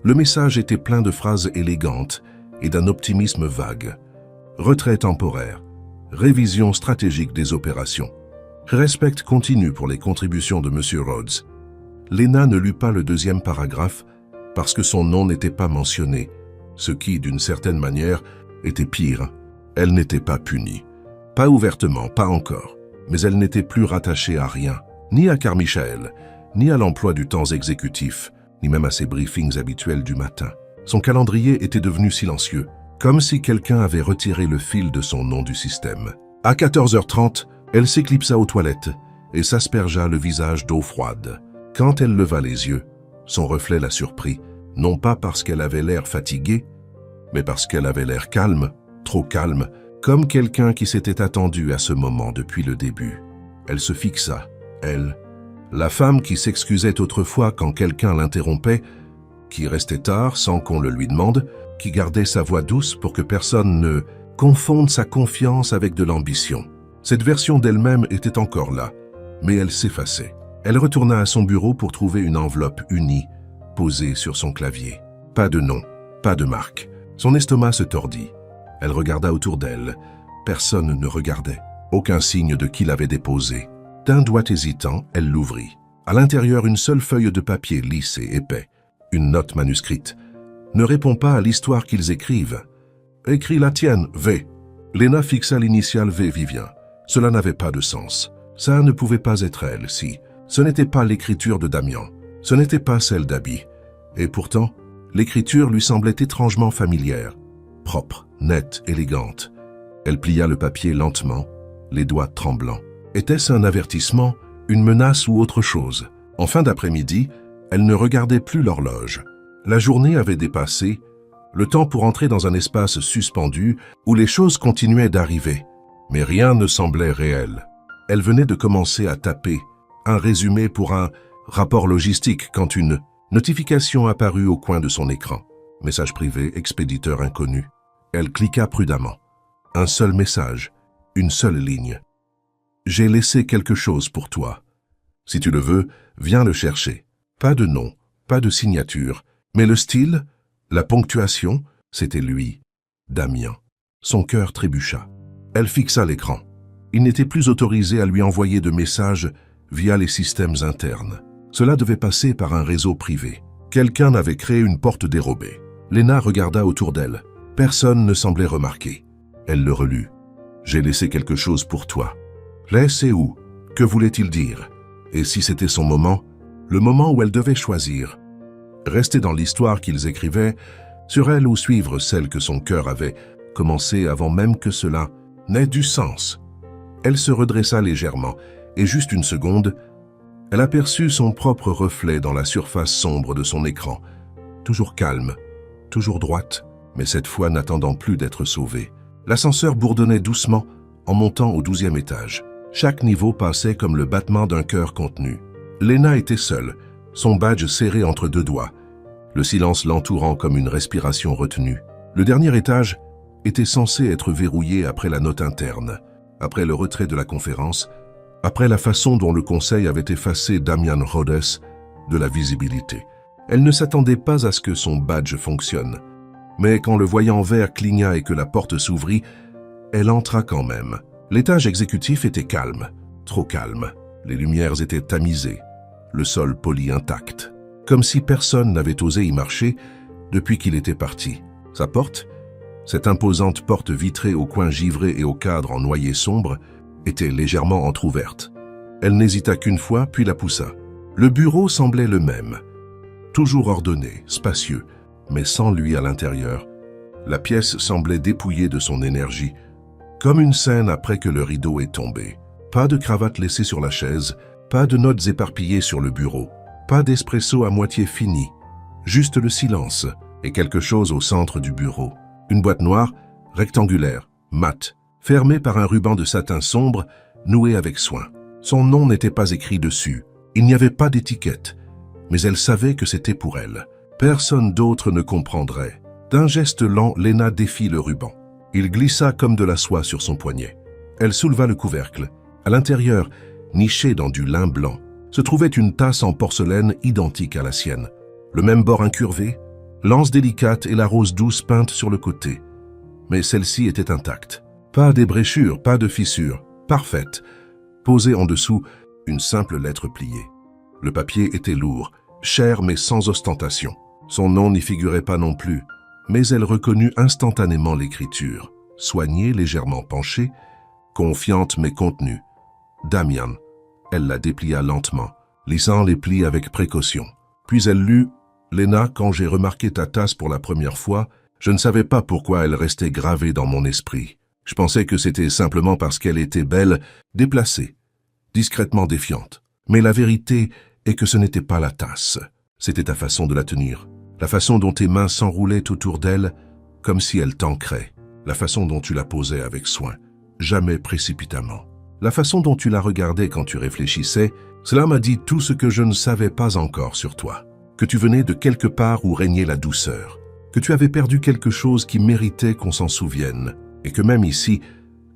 Le message était plein de phrases élégantes et d'un optimisme vague. Retrait temporaire, révision stratégique des opérations. Respect continu pour les contributions de M. Rhodes. Lena ne lut pas le 2e paragraphe parce que son nom n'était pas mentionné, ce qui, d'une certaine manière, était pire. Elle n'était pas punie. Pas ouvertement, pas encore, mais elle n'était plus rattachée à rien, ni à Carmichael, ni à l'emploi du temps exécutif, ni même à ses briefings habituels du matin. Son calendrier était devenu silencieux, comme si quelqu'un avait retiré le fil de son nom du système. À 14h30, elle s'éclipsa aux toilettes et s'aspergea le visage d'eau froide. Quand elle leva les yeux, son reflet la surprit, non pas parce qu'elle avait l'air fatiguée, mais parce qu'elle avait l'air calme, trop calme, comme quelqu'un qui s'était attendu à ce moment depuis le début. Elle se fixa, elle, la femme qui s'excusait autrefois quand quelqu'un l'interrompait, qui restait tard sans qu'on le lui demande, qui gardait sa voix douce pour que personne ne confonde sa confiance avec de l'ambition. Cette version d'elle-même était encore là, mais elle s'effaçait. Elle retourna à son bureau pour trouver une enveloppe unie, posée sur son clavier. Pas de nom, pas de marque. Son estomac se tordit. Elle regarda autour d'elle. Personne ne regardait. Aucun signe de qui l'avait déposé. D'un doigt hésitant, elle l'ouvrit. À l'intérieur, une seule feuille de papier lisse et épais. Une note manuscrite. Ne réponds pas à l'histoire qu'ils écrivent. Écris la tienne, V. Léna fixa l'initiale V Vivien. Cela n'avait pas de sens. Ça ne pouvait pas être elle, si. Ce n'était pas l'écriture de Damian. Ce n'était pas celle d'Abby. Et pourtant, l'écriture lui semblait étrangement familière. Propre, nette, élégante. Elle plia le papier lentement, les doigts tremblants. Était-ce un avertissement, une menace ou autre chose? En fin d'après-midi, elle ne regardait plus l'horloge. La journée avait dépassé, le temps pour entrer dans un espace suspendu où les choses continuaient d'arriver. Mais rien ne semblait réel. Elle venait de commencer à taper un résumé pour un rapport logistique quand une notification apparut au coin de son écran. Message privé, expéditeur inconnu. Elle cliqua prudemment. Un seul message, une seule ligne. J'ai laissé quelque chose pour toi. Si tu le veux, viens le chercher. Pas de nom, pas de signature, mais le style, la ponctuation, c'était lui, Damian. Son cœur trébucha. Elle fixa l'écran. Il n'était plus autorisé à lui envoyer de messages via les systèmes internes. Cela devait passer par un réseau privé. Quelqu'un avait créé une porte dérobée. Léna regarda autour d'elle. Personne ne semblait remarquer. Elle le relut. J'ai laissé quelque chose pour toi. Laissé où? Que voulait-il dire? Et si c'était son moment, le moment où elle devait choisir? Rester dans l'histoire qu'ils écrivaient sur elle ou suivre celle que son cœur avait commencé avant même que cela n'ait du sens. Elle se redressa légèrement et juste une seconde, elle aperçut son propre reflet dans la surface sombre de son écran. Toujours calme, toujours droite, mais cette fois n'attendant plus d'être sauvée. L'ascenseur bourdonnait doucement en montant au 12e étage. Chaque niveau passait comme le battement d'un cœur contenu. Léna était seule, son badge serré entre deux doigts, le silence l'entourant comme une respiration retenue. Le dernier étage était censé être verrouillé après la note interne, après le retrait de la conférence, après la façon dont le conseil avait effacé Damian Rhodes de la visibilité. Elle ne s'attendait pas à ce que son badge fonctionne. Mais quand le voyant vert cligna et que la porte s'ouvrit, elle entra quand même. L'étage exécutif était calme, trop calme. Les lumières étaient tamisées, le sol poli intact, comme si personne n'avait osé y marcher depuis qu'il était parti. Sa porte, cette imposante porte vitrée au coin givré et au cadre en noyer sombre, était légèrement entr'ouverte. Elle n'hésita qu'une fois, puis la poussa. Le bureau semblait le même, toujours ordonné, spacieux, mais sans lui à l'intérieur. La pièce semblait dépouillée de son énergie, comme une scène après que le rideau est tombé. Pas de cravate laissée sur la chaise, pas de notes éparpillées sur le bureau, pas d'espresso à moitié fini, juste le silence et quelque chose au centre du bureau. Une boîte noire, rectangulaire, mate, fermée par un ruban de satin sombre, noué avec soin. Son nom n'était pas écrit dessus, il n'y avait pas d'étiquette, mais elle savait que c'était pour elle. Personne d'autre ne comprendrait. D'un geste lent, Léna défit le ruban. Il glissa comme de la soie sur son poignet. Elle souleva le couvercle. À l'intérieur, niché dans du lin blanc, se trouvait une tasse en porcelaine identique à la sienne. Le même bord incurvé, l'anse délicate et la rose douce peinte sur le côté. Mais celle-ci était intacte. Pas d'ébréchures, pas de fissures, parfaite. Posée en dessous, une simple lettre pliée. Le papier était lourd, cher mais sans ostentation. Son nom n'y figurait pas non plus, mais elle reconnut instantanément l'écriture, soignée, légèrement penchée, confiante mais contenue. Damian. Elle la déplia lentement, lissant les plis avec précaution. Puis elle lut « Léna, quand j'ai remarqué ta tasse pour la première fois, je ne savais pas pourquoi elle restait gravée dans mon esprit. Je pensais que c'était simplement parce qu'elle était belle, déplacée, discrètement défiante. Mais la vérité est que ce n'était pas la tasse. C'était ta façon de la tenir. La façon dont tes mains s'enroulaient autour d'elle, comme si elle t'ancrait. La façon dont tu la posais avec soin, jamais précipitamment. La façon dont tu la regardais quand tu réfléchissais, cela m'a dit tout ce que je ne savais pas encore sur toi. que tu venais de quelque part où régnait la douceur, que tu avais perdu quelque chose qui méritait qu'on s'en souvienne, et que même ici,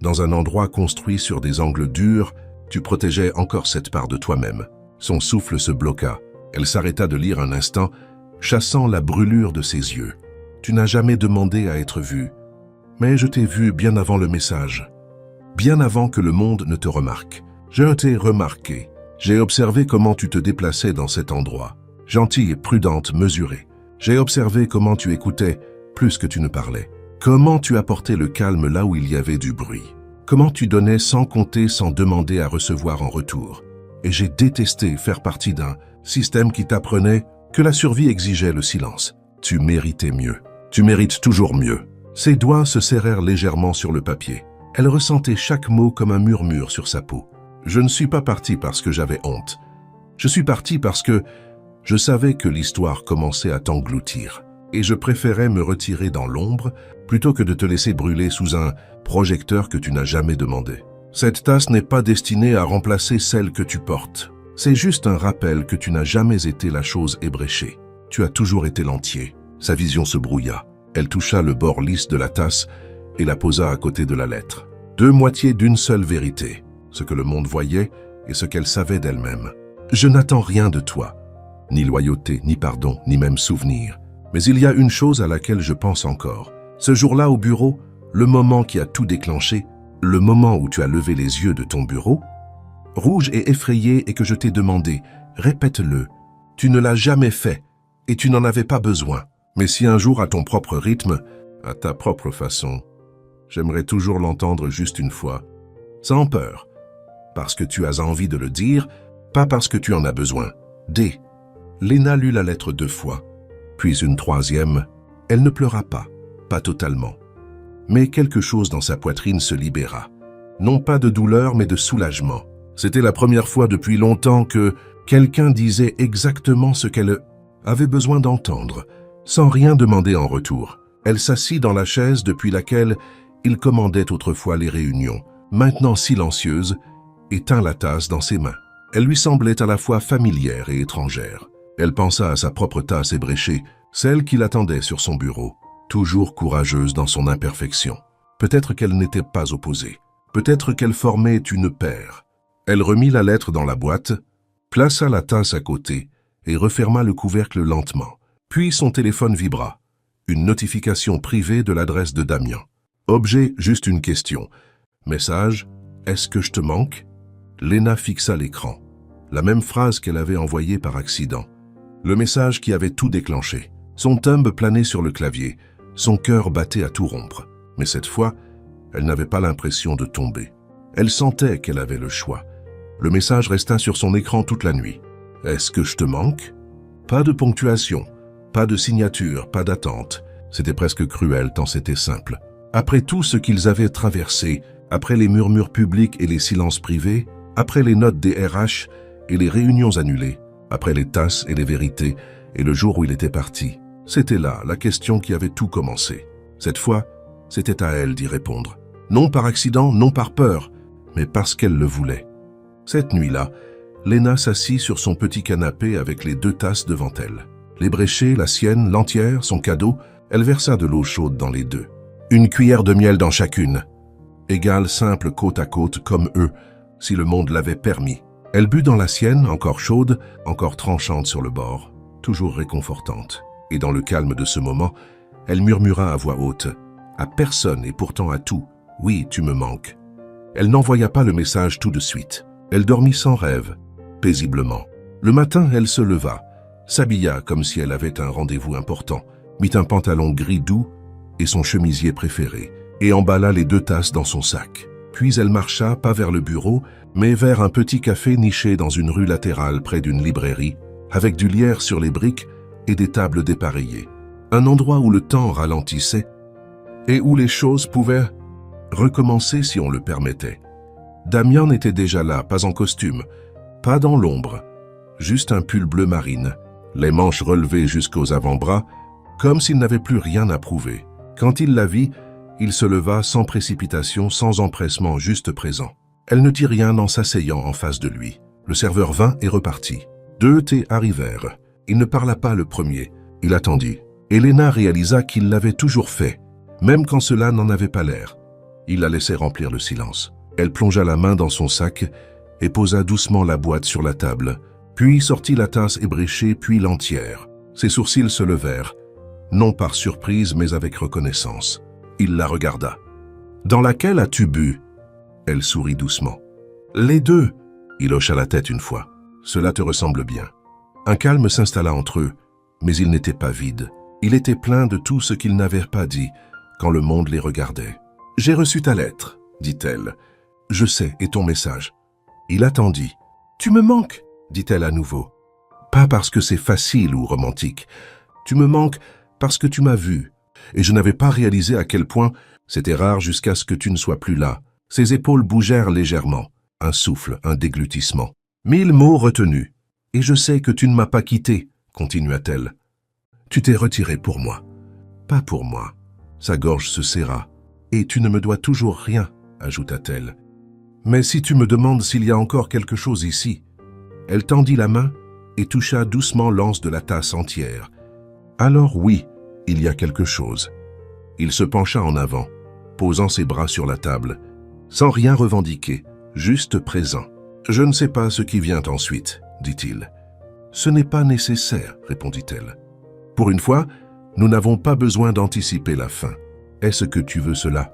dans un endroit construit sur des angles durs, tu protégeais encore cette part de toi-même. Son souffle se bloqua. Elle s'arrêta de lire un instant, chassant la brûlure de ses yeux. Tu n'as jamais demandé à être vue, mais je t'ai vu bien avant le message, bien avant que le monde ne te remarque. Je t'ai remarqué. J'ai observé comment tu te déplaçais dans cet endroit, gentille et prudente, mesurée. J'ai observé comment tu écoutais plus que tu ne parlais, comment tu apportais le calme là où il y avait du bruit, comment tu donnais sans compter, sans demander à recevoir en retour. Et j'ai détesté faire partie d'un système qui t'apprenait que la survie exigeait le silence. Tu méritais mieux. Tu mérites toujours mieux. Ses doigts se serrèrent légèrement sur le papier. Elle ressentait chaque mot comme un murmure sur sa peau. Je ne suis pas parti parce que j'avais honte. Je suis parti parce que je savais que l'histoire commençait à t'engloutir. Et je préférais me retirer dans l'ombre plutôt que de te laisser brûler sous un projecteur que tu n'as jamais demandé. Cette tasse n'est pas destinée à remplacer celle que tu portes. C'est juste un rappel que tu n'as jamais été la chose ébréchée. Tu as toujours été l'entier. Sa vision se brouilla. Elle toucha le bord lisse de la tasse et la posa à côté de la lettre. Deux moitiés d'une seule vérité, ce que le monde voyait et ce qu'elle savait d'elle-même. Je n'attends rien de toi, ni loyauté, ni pardon, ni même souvenir. Mais il y a une chose à laquelle je pense encore. Ce jour-là au bureau, le moment qui a tout déclenché, le moment où tu as levé les yeux de ton bureau, rouge et effrayé, et que je t'ai demandé, répète-le, tu ne l'as jamais fait et tu n'en avais pas besoin. Mais si un jour à ton propre rythme, à ta propre façon, j'aimerais toujours l'entendre juste une fois, sans peur, parce que tu as envie de le dire, pas parce que tu en as besoin. D. Léna lut la lettre 2 fois, puis une troisième. Elle ne pleura pas totalement. Mais quelque chose dans sa poitrine se libéra. Non pas de douleur, mais de soulagement. C'était la première fois depuis longtemps que quelqu'un disait exactement ce qu'elle avait besoin d'entendre, sans rien demander en retour. Elle s'assit dans la chaise depuis laquelle il commandait autrefois les réunions, maintenant silencieuse, et tint la tasse dans ses mains. Elle lui semblait à la fois familière et étrangère. Elle pensa à sa propre tasse ébréchée, celle qui l'attendait sur son bureau, toujours courageuse dans son imperfection. Peut-être qu'elle n'était pas opposée. Peut-être qu'elle formait une paire. Elle remit la lettre dans la boîte, plaça la tasse à côté et referma le couvercle lentement. Puis son téléphone vibra. Une notification privée de l'adresse de Damien. Objet, juste une question. Message, est-ce que je te manque? Léna fixa l'écran. La même phrase qu'elle avait envoyée par accident. Le message qui avait tout déclenché. Son thumb planait sur le clavier. Son cœur battait à tout rompre. Mais cette fois, elle n'avait pas l'impression de tomber. Elle sentait qu'elle avait le choix. Le message resta sur son écran toute la nuit. Est-ce que je te manque? Pas de ponctuation. Pas de signature, pas d'attente. C'était presque cruel tant c'était simple. Après tout ce qu'ils avaient traversé, après les murmures publics et les silences privés, après les notes des RH et les réunions annulées, après les tasses et les vérités et le jour où il était parti, c'était là la question qui avait tout commencé. Cette fois, c'était à elle d'y répondre. Non par accident, non par peur, mais parce qu'elle le voulait. Cette nuit-là, Léna s'assit sur son petit canapé avec les 2 tasses devant elle. L'ébréchée, la sienne, l'entière, son cadeau, elle versa de l'eau chaude dans les 2. Une cuillère de miel dans chacune. Égale, simple, côte à côte, comme eux, si le monde l'avait permis. Elle but dans la sienne, encore chaude, encore tranchante sur le bord, toujours réconfortante. Et dans le calme de ce moment, elle murmura à voix haute, à personne et pourtant à tout, « Oui, tu me manques ». Elle n'envoya pas le message tout de suite. Elle dormit sans rêve, paisiblement. Le matin, elle se leva, s'habilla comme si elle avait un rendez-vous important, mit un pantalon gris doux et son chemisier préféré, et emballa les 2 tasses dans son sac. Puis elle marcha, pas vers le bureau, mais vers un petit café niché dans une rue latérale près d'une librairie, avec du lierre sur les briques et des tables dépareillées. Un endroit où le temps ralentissait et où les choses pouvaient recommencer si on le permettait. Damien était déjà là, pas en costume, pas dans l'ombre, juste un pull bleu marine, les manches relevées jusqu'aux avant-bras, comme s'il n'avait plus rien à prouver. Quand il la vit, il se leva sans précipitation, sans empressement, juste présent. Elle ne dit rien en s'asseyant en face de lui. Le serveur vint et repartit. 2 thés arrivèrent. Il ne parla pas le premier. Il attendit. Elena réalisa qu'il l'avait toujours fait, même quand cela n'en avait pas l'air. Il la laissait remplir le silence. Elle plongea la main dans son sac et posa doucement la boîte sur la table, puis sortit la tasse ébréchée, puis l'entière. Ses sourcils se levèrent, non par surprise, mais avec reconnaissance. Il la regarda. « Dans laquelle as-tu bu ?» Elle sourit doucement. « Les deux !» Il hocha la tête une fois. « Cela te ressemble bien. » Un calme s'installa entre eux, mais il n'était pas vide. Il était plein de tout ce qu'ils n'avaient pas dit quand le monde les regardait. « J'ai reçu ta lettre, » dit-elle. « Je sais, et ton message. » Il attendit. « Tu me manques, » dit-elle à nouveau. « Pas parce que c'est facile ou romantique. Tu me manques parce que tu m'as vu. Et je n'avais pas réalisé à quel point c'était rare jusqu'à ce que tu ne sois plus là. » Ses épaules bougèrent légèrement. Un souffle, un déglutissement. 1000 mots retenus. « Et je sais que tu ne m'as pas quitté, » continua-t-elle. « Tu t'es retiré pour moi. »« Pas pour moi. » Sa gorge se serra. « Et tu ne me dois toujours rien, » ajouta-t-elle. « Mais si tu me demandes s'il y a encore quelque chose ici. » Elle tendit la main et toucha doucement l'anse de la tasse entière. « Alors oui, il y a quelque chose. » Il se pencha en avant, posant ses bras sur la table, sans rien revendiquer, juste présent. « Je ne sais pas ce qui vient ensuite, » dit-il. « Ce n'est pas nécessaire, » répondit-elle. « Pour une fois, nous n'avons pas besoin d'anticiper la fin. Est-ce que tu veux cela ?»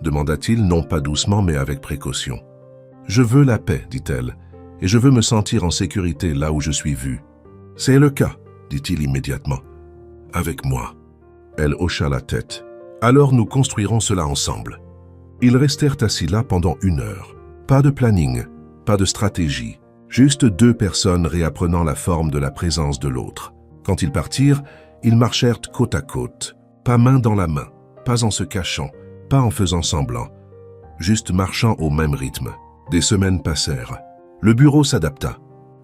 demanda-t-il, non pas doucement, mais avec précaution. « Je veux la paix, » dit-elle, « et je veux me sentir en sécurité là où je suis vue. »« C'est le cas, » dit-il immédiatement. « Avec moi. » Elle hocha la tête. « Alors nous construirons cela ensemble. » Ils restèrent assis là pendant 1 heure. Pas de planning, pas de stratégie, juste 2 personnes réapprenant la forme de la présence de l'autre. Quand ils partirent, ils marchèrent côte à côte, pas main dans la main, pas en se cachant, pas en faisant semblant, juste marchant au même rythme. Des semaines passèrent. Le bureau s'adapta.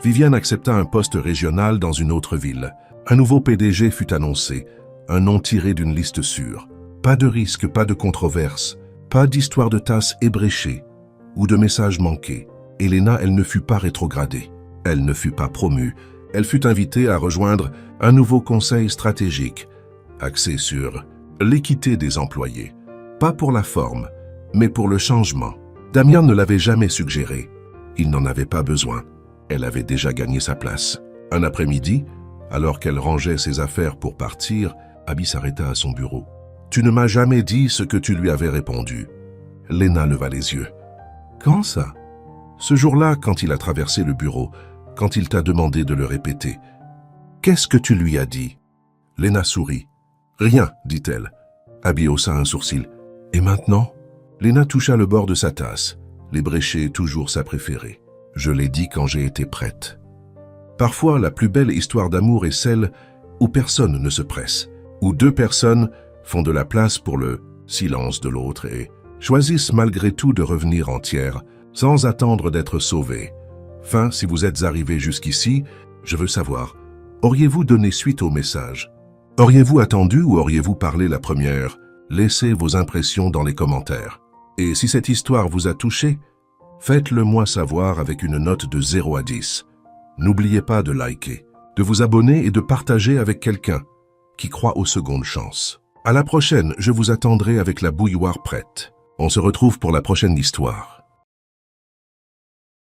Viviane accepta un poste régional dans une autre ville. Un nouveau PDG fut annoncé, un nom tiré d'une liste sûre. Pas de risque, pas de controverse, pas d'histoire de tasse ébréchée ou de message manqué. Elena, elle ne fut pas rétrogradée. Elle ne fut pas promue. Elle fut invitée à rejoindre un nouveau conseil stratégique, axé sur l'équité des employés. Pas pour la forme, mais pour le changement. Damien ne l'avait jamais suggéré. Il n'en avait pas besoin. Elle avait déjà gagné sa place. Un après-midi, alors qu'elle rangeait ses affaires pour partir, Abby s'arrêta à son bureau. « Tu ne m'as jamais dit ce que tu lui avais répondu. » Lena leva les yeux. « Quand ça ?»« Ce jour-là, quand il a traversé le bureau, quand il t'a demandé de le répéter. Qu'est-ce que tu lui as dit ?» Lena sourit. « Rien, dit-elle. » Abby haussa un sourcil. « Et maintenant ?» Lena toucha le bord de sa tasse. L'ébréché, toujours sa préférée. « Je l'ai dit quand j'ai été prête. » Parfois, la plus belle histoire d'amour est celle où personne ne se presse, où 2 personnes font de la place pour le silence de l'autre et choisissent malgré tout de revenir entières, sans attendre d'être sauvées. Enfin, si vous êtes arrivé jusqu'ici, je veux savoir, auriez-vous donné suite au message? Auriez-vous attendu ou auriez-vous parlé la première? Laissez vos impressions dans les commentaires. Et si cette histoire vous a touché, faites-le moi savoir avec une note de 0 à 10. N'oubliez pas de liker, de vous abonner et de partager avec quelqu'un qui croit aux secondes chances. À la prochaine, je vous attendrai avec la bouilloire prête. On se retrouve pour la prochaine histoire.